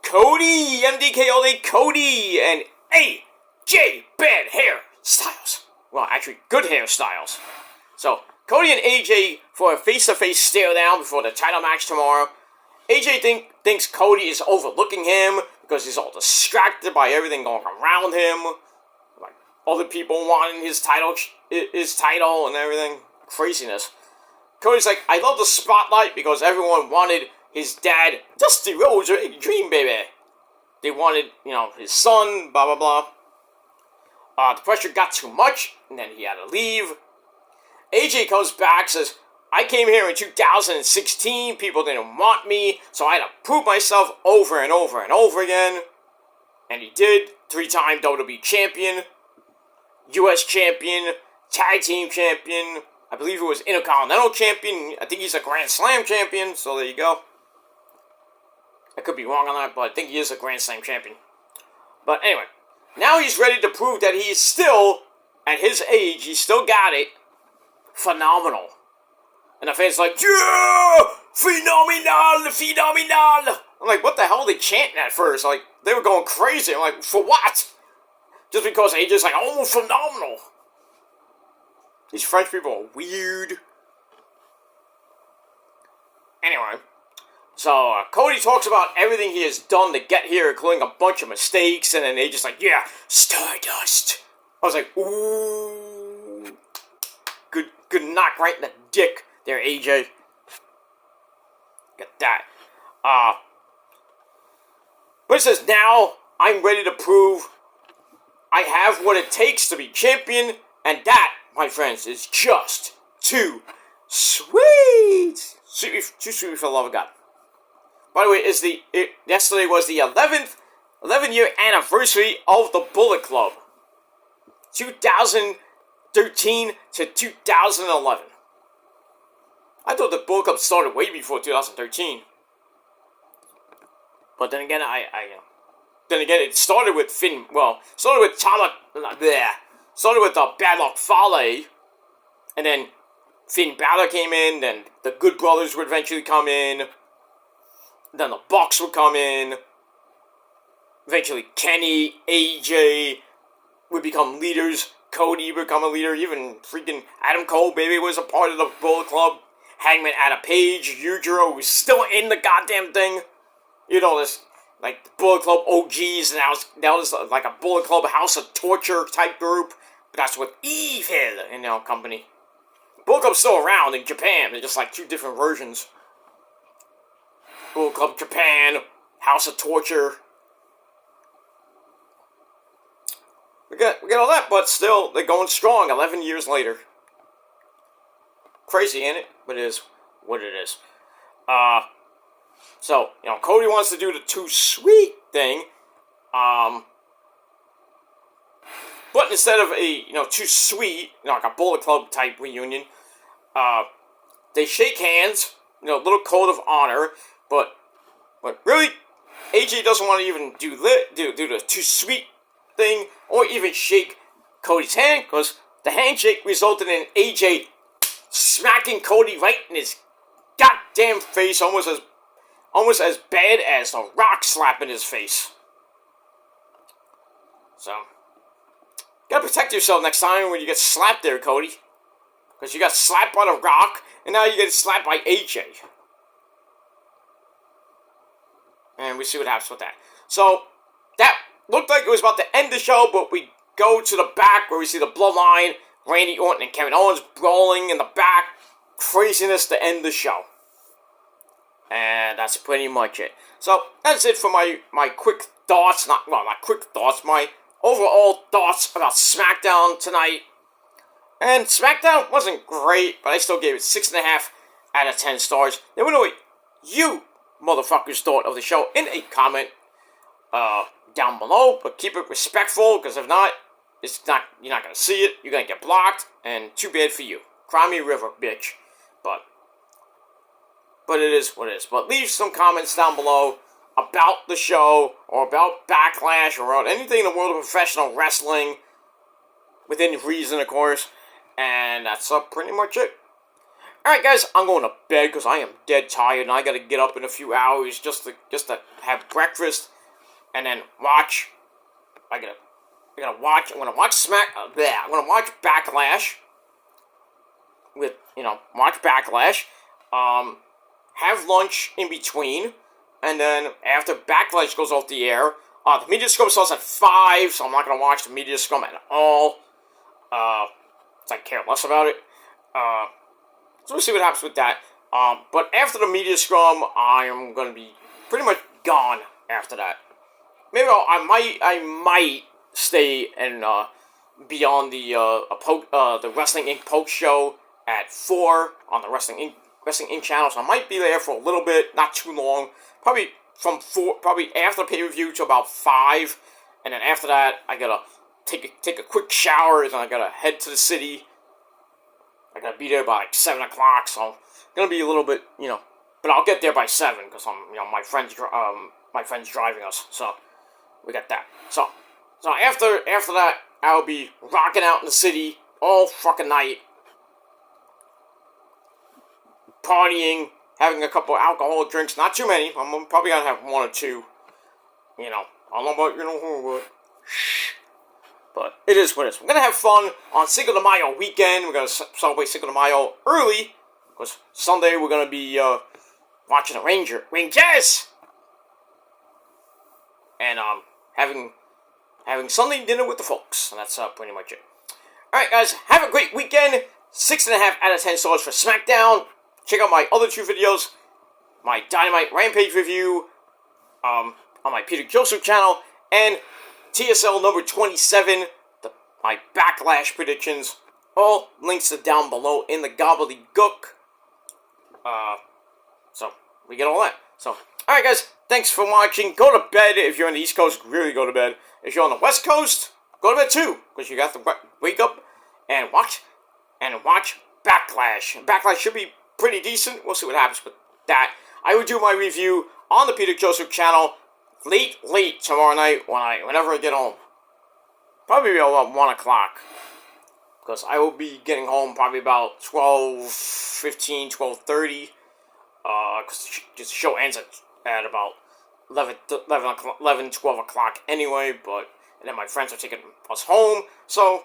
Cody, MDK all day, Cody, and AJ Bad Hair Styles. Well, actually, good hairstyles. So, Cody and AJ for a face-to-face stare-down before the title match tomorrow. AJ thinks Cody is overlooking him because he's all distracted by everything going around him. Like, other people wanting his title and everything. Craziness. Cody's like, I love the spotlight because everyone wanted his dad, Dusty Rhodes, or Dream Baby. They wanted, his son, blah, blah, blah. The pressure got too much, and then he had to leave. AJ comes back, says, I came here in 2016, people didn't want me, so I had to prove myself over and over and over again. And he did. 3-time WWE champion, US champion, tag team champion, I believe it was Intercontinental champion, I think he's a Grand Slam champion, so there you go. I could be wrong on that, but I think he is a Grand Slam champion. But anyway, now he's ready to prove that he is still, at his age, he's still got it, phenomenal. And the fans are like, yeah, phenomenal, phenomenal. I'm like, what the hell are they chanting at first? Like, they were going crazy. I'm like, for what? Just because AJ's like, oh, phenomenal. These French people are weird. Anyway, so Cody talks about everything he has done to get here, including a bunch of mistakes, and then they just like, yeah, Stardust. I was like, ooh. good knock right in the dick there, AJ. Get that. But it says, now I'm ready to prove I have what it takes to be champion, and that, my friends, is just too sweet. Too sweet for the love of God. By the way, yesterday was the 11-year anniversary of the Bullet Club. 2013 to 2011. I thought the Bullet Club started way before 2013. But then again, it started with Finn. Well, started with started with Bad Luck Fale, and then Finn Balor came in. Then the Good Brothers would eventually come in. Then the Bucks would come in. Eventually, Kenny, AJ would become leaders. Cody would become a leader. Even freaking Adam Cole, baby, was a part of the Bullet Club. Hangman Adam Page, Yujiro was still in the goddamn thing. You know, this, like, the Bullet Club OGs, and now it's like a Bullet Club House of Torture type group. But that's with Evil in our company. Bullet Club's still around in Japan. They're just like two different versions. Bullet Club Japan, House of Torture. We get all that, but still, they're going strong 11 years later. Crazy, ain't it? But it is what it is. So, you know, Cody wants to do the too sweet thing. But instead of a, too sweet, like a Bullet Club type reunion, they shake hands, little code of honor, but really, AJ doesn't want to even do the too sweet thing, or even shake Cody's hand, because the handshake resulted in AJ smacking Cody right in his goddamn face, almost as bad as the Rock slapping his face. So, gotta protect yourself next time when you get slapped there, Cody. Because you got slapped by the Rock, and now you get slapped by AJ. And we see what happens with that. So, that looked like it was about to end the show, but we go to the back where we see the Bloodline, Randy Orton and Kevin Owens brawling in the back. Craziness to end the show. And that's pretty much it. So, that's it for my quick thoughts. Not quick thoughts, my overall thoughts about Smackdown tonight. And Smackdown wasn't great, but I still gave it 6.5 out of 10 stars. Let me know what you motherfuckers thought of the show in a comment down below. But keep it respectful, because if not, you're not going to see it. You're going to get blocked, and too bad for you. Cry me a river, bitch. But it is what it is. But leave some comments down below about the show, or about Backlash, or about anything in the world of professional wrestling, within reason, of course. And that's pretty much it. Alright, guys, I'm going to bed because I am dead tired, and I got to get up in a few hours just to have breakfast, and then watch. I'm gonna watch Backlash. Watch Backlash. Have lunch in between, and then after Backlash goes off the air, the media scrum starts at 5, so I'm not gonna watch the media scrum at all. I care less about it. So we'll see what happens with that. But after the media scrum, I am gonna be pretty much gone after that. Maybe I might stay and be on the Wrestling Inc. post show at 4 on the Wrestling Inc. channel, so I might be there for a little bit, not too long. Probably from 4, probably after pay-per-view to about 5, and then after that, I gotta take a quick shower, and I gotta head to the city. I gotta be there by like 7 o'clock, so it's gonna be a little bit, but I'll get there by 7 because my friend's driving us, so we got that. So after that, I'll be rocking out in the city all fucking night, partying, having a couple of alcoholic drinks, not too many. I'm probably gonna have 1 or 2. I don't know about who, but it is what it is. We're gonna have fun on Cinco de Mayo weekend. We're gonna celebrate Cinco de Mayo early, because Sunday we're gonna be watching the Rangers, and having Sunday dinner with the folks, and that's pretty much it. All right, guys, have a great weekend. 6.5 out of 10 stars for Smackdown. Check out my other 2 videos, my Dynamite Rampage review on my Peter Joseph channel, and TSL number 27, my Backlash predictions. All links are down below in the gobbledygook. So, we get all that. So, alright guys, thanks for watching. Go to bed if you're on the East Coast, really go to bed. If you're on the West Coast, go to bed too, because you got to wake up and watch Backlash. Backlash should be pretty decent. We'll see what happens with that. I will do my review on the Peter Joseph channel late tomorrow night whenever I get home. Probably about 1 o'clock. Because I will be getting home probably about 12:15, 12:30. Because the show ends at about 11, 12 o'clock anyway. And then my friends are taking us home. So,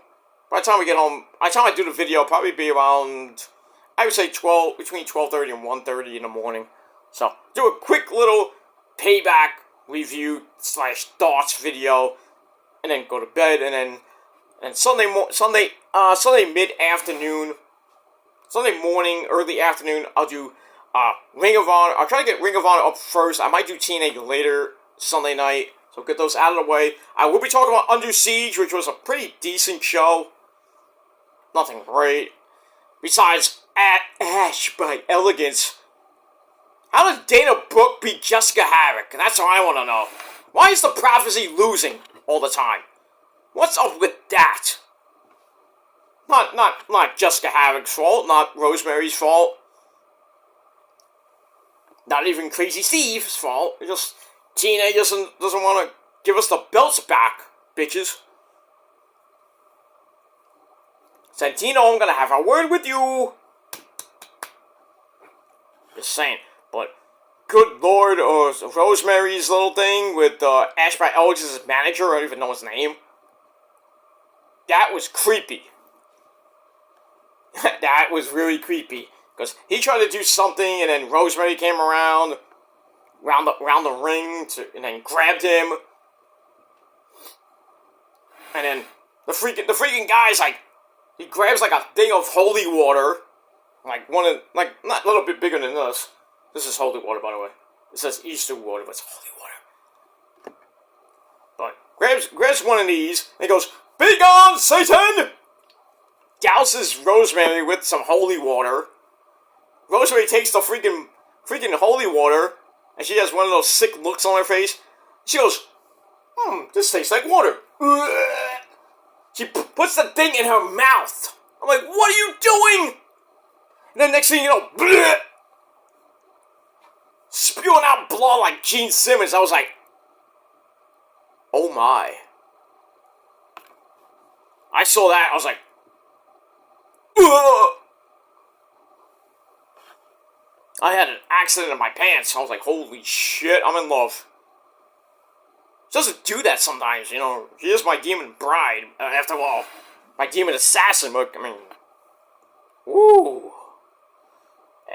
by the time we get home, by the time I do the video, it'll probably be around, I would say between 12:30 and 1:30 in the morning. So, do a quick little payback review / thoughts video, and then go to bed, and Sunday mid-afternoon, Sunday morning, early afternoon, I'll do Ring of Honor. I'll try to get Ring of Honor up first. I might do TNA later Sunday night, so get those out of the way. I will be talking about Under Siege, which was a pretty decent show. Nothing great. Besides, at Ash by Elegance. How does Dana Brooke beat Jessica Havoc? That's what I want to know. Why is the Prophecy losing all the time? What's up with that? Not Jessica Havoc's fault, not Rosemary's fault. Not even Crazy Steve's fault. It's just TNA doesn't want to give us the belts back, bitches. Santino, I'm gonna have a word with you. Just saying. But good lord, Rosemary's little thing with Ash by Ellis' manager, I don't even know his name. That was creepy. That was really creepy. Because he tried to do something, and then Rosemary came around the ring, and then grabbed him. And then the freaking guy's like, he grabs like a thing of holy water, not a little bit bigger than this. This is holy water, by the way. It says Easter water, but it's holy water. But grabs one of these, and he goes, "Be gone, Satan!" Douses Rosemary with some holy water. Rosemary takes the freaking holy water, and she has one of those sick looks on her face. She goes, this tastes like water. She puts the thing in her mouth. I'm like, what are you doing? And then next thing you know, bleh, spewing out blood like Gene Simmons. I was like, oh my. I saw that, I was like, ugh. I had an accident in my pants. I was like, holy shit, I'm in love. She doesn't do that sometimes, you know. She is my demon bride, after all. My demon assassin, but, I mean, woo.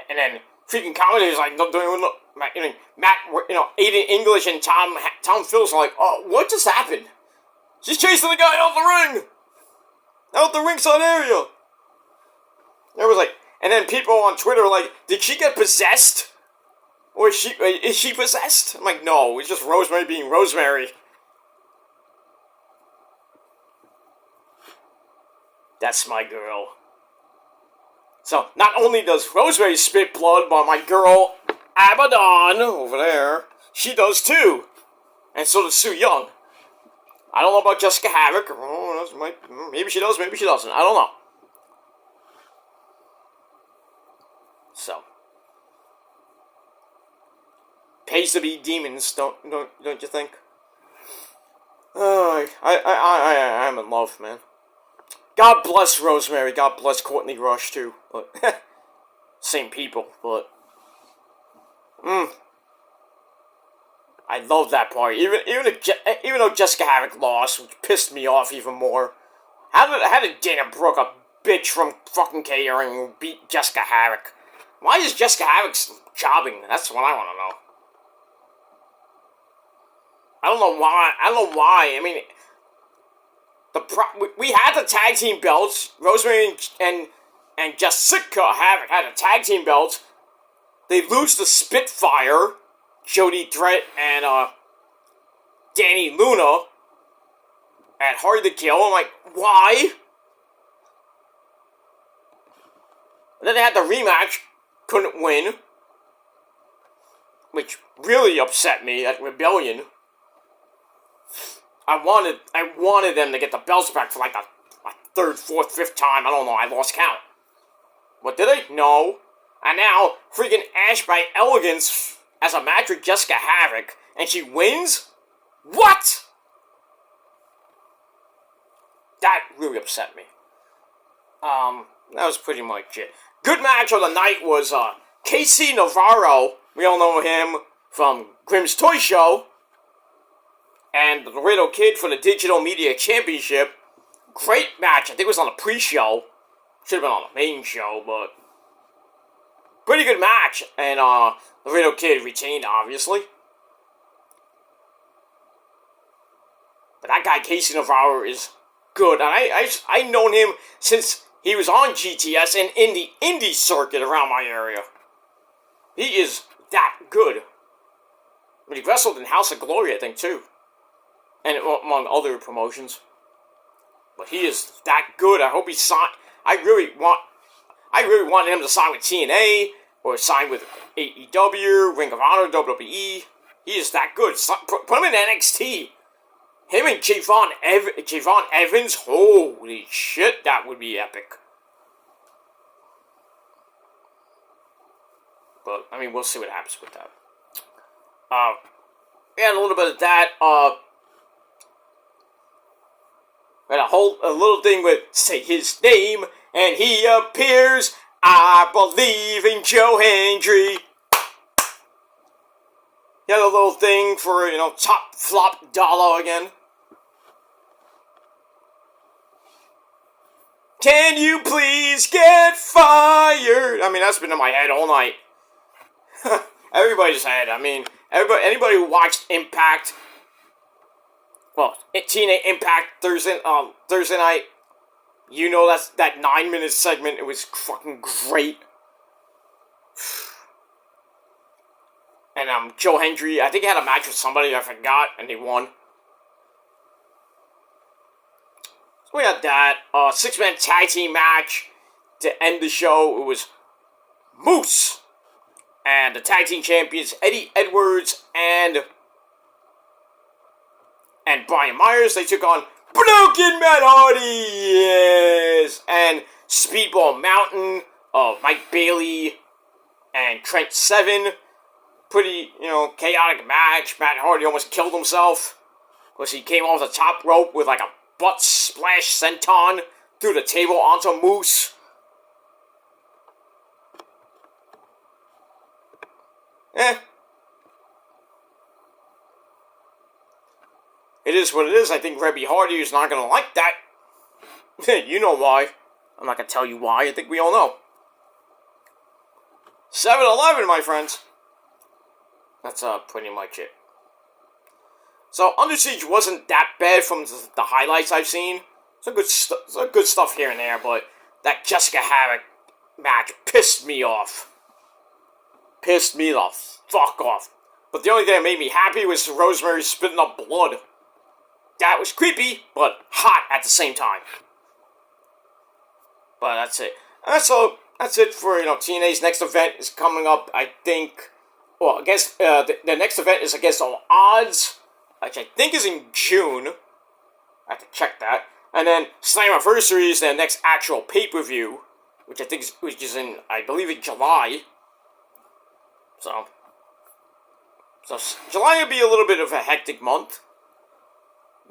And then, freaking commentators like, Matt, Aiden English and Tom Phillips are like, oh, what just happened? She's chasing the guy out the ring! Out the ringside area! There was like, and then people on Twitter were like, did she get possessed? Or is she possessed? I'm like, no, it's just Rosemary being Rosemary. That's my girl. So, not only does Rosemary spit blood, but my girl, Abaddon, over there, she does too. And so does Sue Young. I don't know about Jessica Havoc. Maybe she does, maybe she doesn't. I don't know. So, pays to be demons, don't you think? I'm in love, man. God bless Rosemary. God bless Courtney Rush too. But same people, but I love that part. Even though Jessica Havoc lost, which pissed me off even more. How did Dana Brooke, a bitch from fucking catering, beat Jessica Havoc? Why is Jessica Havoc jobbing? That's what I want to know. I don't know why. I mean, we had the tag team belts. Rosemary and and Jessica Havoc had a tag team belt. They lose to Spitfire, Jody Threat, and Danny Luna at Hard to Kill. I'm like, why? And then they had the rematch, couldn't win, which really upset me at Rebellion. I wanted them to get the belts back for like the third, fourth, fifth time. I don't know. I lost count. What did they? No. And now, freaking Ash by Elegance as a match with Jessica Havoc, and she wins? What? That really upset me. That was pretty much it. Good match of the night was Casey Navarro. We all know him from Grimm's Toy Show. And the Laredo Kid for the Digital Media Championship. Great match. I think it was on the pre-show. Should have been on the main show, but pretty good match. And Laredo Kid retained, obviously. But that guy, Casey Navarro, is good. And I've known him since he was on GTS and in the indie circuit around my area. He is that good. But he wrestled in House of Glory, I think, too. And among other promotions. But he is that good. I hope he signed. I really wanted him to sign with TNA or sign with AEW, Ring of Honor, WWE. He is that good. Put him in NXT. Him and Javon Evans. Holy shit, that would be epic. But I mean, we'll see what happens with that. We had a little bit of that. And a little thing with say his name, and he appears. I believe in Joe Hendry. He had a little thing for, Top Flop Dollar again. Can you please get fired? I mean, that's been in my head all night. Everybody's head. I mean, anybody who watched Impact. Well, TNA Impact Thursday night, that 9-minute segment, it was fucking great. And Joe Hendry, I think he had a match with somebody, I forgot, and he won. So we had that, 6-man tag team match to end the show. It was Moose and the tag team champions, Eddie Edwards and Brian Myers. They took on Broken Matt Hardy, yes, and Speedball Mountain, Mike Bailey, and Trent Seven. Pretty, chaotic match. Matt Hardy almost killed himself because he came off the top rope with like a butt splash senton through the table onto Moose. It is what it is. I think Rebby Hardy is not going to like that. You know why. I'm not going to tell you why. I think we all know. 7-11, my friends. That's pretty much it. So, Under Siege wasn't that bad from the highlights I've seen. Some good stuff here and there, but that Jessica Havoc match pissed me off. Pissed me the fuck off. But the only thing that made me happy was Rosemary spitting up blood. That was creepy, but hot at the same time. But that's it. So that's it for TNA's next event is coming up. I think. Well, against the next event is against All Odds, which I think is in June. I have to check that. And then Slammiversary is their next actual pay-per-view, which is in, I believe, in July. So July will be a little bit of a hectic month.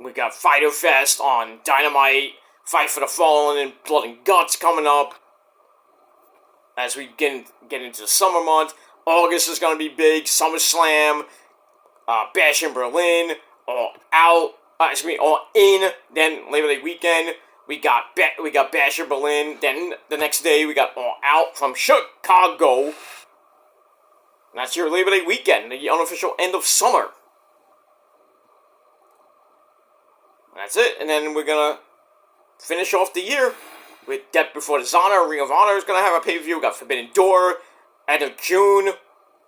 We got Fyter Fest on Dynamite, Fight for the Fallen, and Blood and Guts coming up. As we get into the summer month, August is going to be big. SummerSlam, Bash in Berlin, All In. Then Labor Day weekend, we got Bash in Berlin. Then the next day we got All Out from Chicago. And that's your Labor Day weekend, the unofficial end of summer. That's it, and then we're gonna finish off the year with Death Before Dishonor. Ring of Honor is going to have a pay-per-view. We got Forbidden Door end of June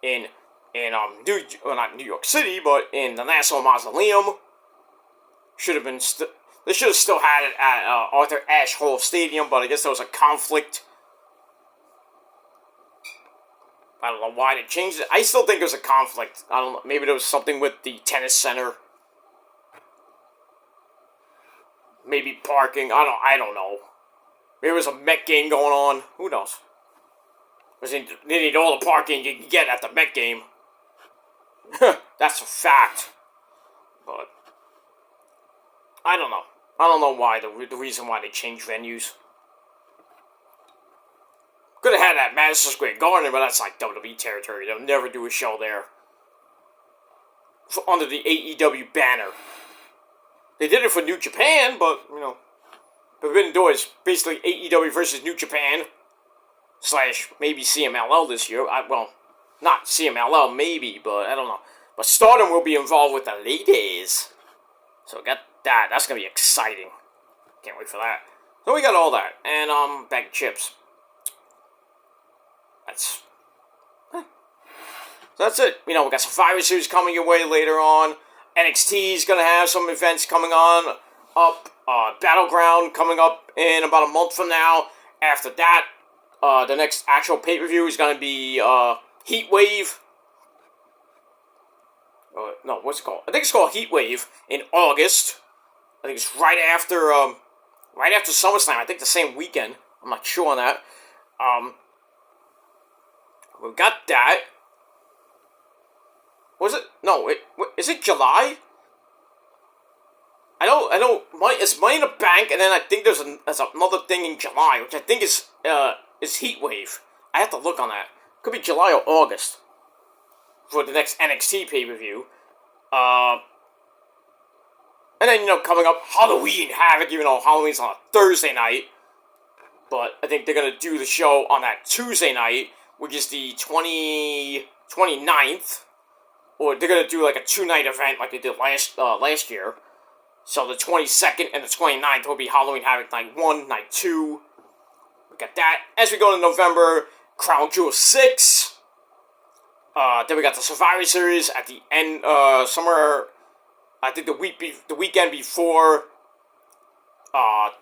in not New York City, but in the Nassau Mausoleum. They should have still had it at Arthur Ashe Hall Stadium, but I guess there was a conflict. I don't know why they changed it. I still think there's a conflict. I don't know. Maybe there was something with the tennis center. Maybe parking. I don't know. Maybe there was a Met game going on. Who knows? They need all the parking you can get at the Met game. That's a fact. But I don't know. I don't know why, the reason why they changed venues. Could have had that Madison Square Garden, but that's like WWE territory. They'll never do a show there. Under the AEW banner. They did it for New Japan, but, you know, Forbidden Door is basically AEW versus New Japan. / maybe CMLL this year. Well, not CMLL, maybe, but I don't know. But Stardom will be involved with the ladies. So got that. That's going to be exciting. Can't wait for that. So we got all that. And, bag of chips. That's it. You know, we got Survivor Series coming your way later on. NXT is going to have some events coming on up. Battleground coming up in about a month from now. After that, the next actual pay-per-view is going to be Heat Wave. No, what's it called? I think it's called Heat Wave in August. I think it's right after SummerSlam. I think the same weekend. I'm not sure on that. We've got that. Was it? No, is it July? I know. It's Money in the Bank, and then I think there's another thing in July, which I think is Heat Wave. I have to look on that. Could be July or August for the next NXT pay-per-view. And then, you know, coming up, Halloween Havoc, even though Halloween's on a Thursday night. But I think they're going to do the show on that Tuesday night, which is the 29th. Or they're going to do like a 2-night event like they did last year. So the 22nd and the 29th will be Halloween Havoc Night 1, Night 2. We got that. As we go to November, Crown Jewel 6. Then we got the Survivor Series at the end, somewhere, I think the weekend before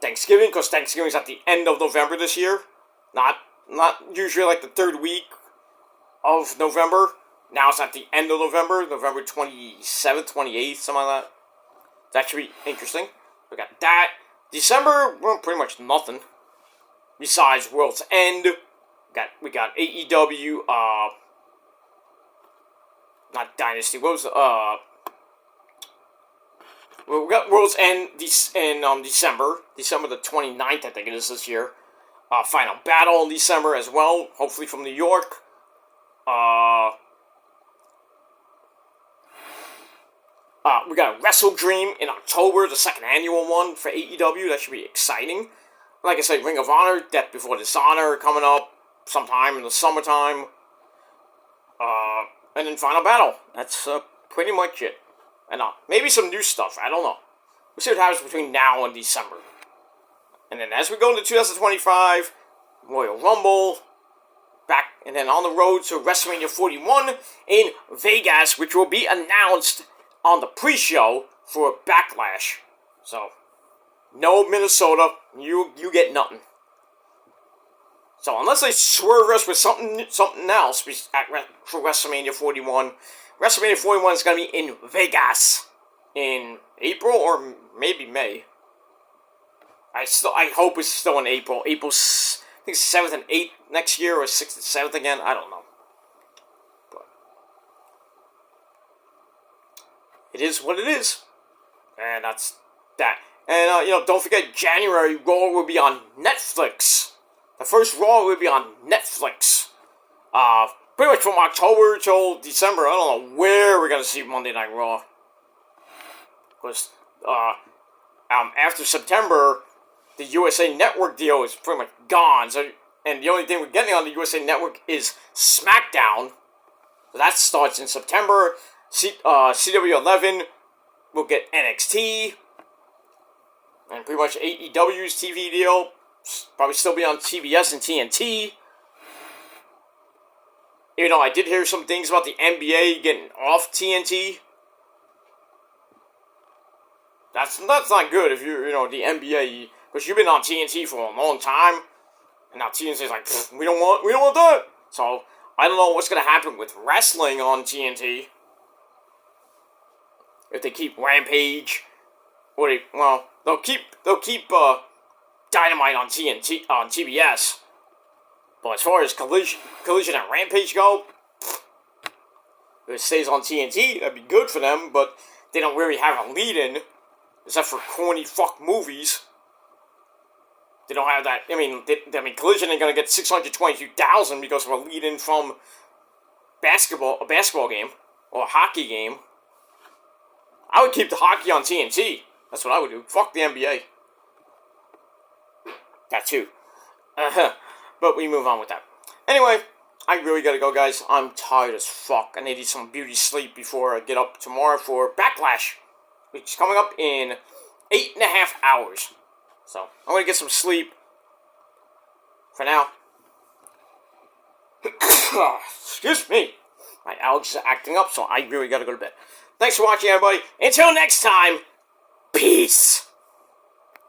Thanksgiving, because Thanksgiving's at the end of November this year. Not usually like the third week of November. Now it's at the end of November, November 27th, 28th, something like that. That should be interesting. We got that. December, well, pretty much nothing. Besides World's End. We got AEW, not Dynasty, what was we got World's End in December. December the 29th, I think it is this year. Final Battle in December as well, hopefully from New York. We got Wrestle Dream in October, the second annual one for AEW. That should be exciting. Like I said, Ring of Honor, Death Before Dishonor coming up sometime in the summertime. And then Final Battle. That's pretty much it. And maybe some new stuff. I don't know. We'll see what happens between now and December. And then as we go into 2025, Royal Rumble. Back and then on the road to WrestleMania 41 in Vegas, which will be announced on the pre-show for Backlash. So, no Minnesota, you get nothing. So unless they swerve us with something else for WrestleMania 41, WrestleMania 41 is going to be in Vegas in April or maybe May. I hope it's still in April. April, I think 7th and 8th next year, or 6th and 7th again. I don't know. But it is what it is. And that's that. And, don't forget, January, Raw will be on Netflix. The first Raw will be on Netflix. Pretty much from October till December. I don't know where we're going to see Monday Night Raw. Because, after September, the USA Network deal is pretty much gone. So, and the only thing we're getting on the USA Network is Smackdown. So that starts in September. CW11 will get NXT. And pretty much AEW's TV deal probably still be on TBS and TNT. You know, I did hear some things about the NBA getting off TNT. That's not good if you're, the NBA, because you've been on TNT for a long time, and now TNT's like, we don't want that. So I don't know what's gonna happen with wrestling on TNT if they keep Rampage, or they'll keep Dynamite on TBS. But as far as Collision and Rampage go, if it stays on TNT, that'd be good for them. But they don't really have a lead-in. Except for corny fuck movies. They don't have that. I mean, Collision ain't gonna get 622,000 because of a lead-in from a basketball game, or a hockey game. I would keep the hockey on TNT. That's what I would do. Fuck the NBA. That too. But we move on with that. Anyway, I really gotta go, guys. I'm tired as fuck. I need some beauty sleep before I get up tomorrow for Backlash, which is coming up in 8.5 hours. So, I'm going to get some sleep for now. Excuse me. My allergies are acting up, so I really got to go to bed. Thanks for watching, everybody. Until next time, peace.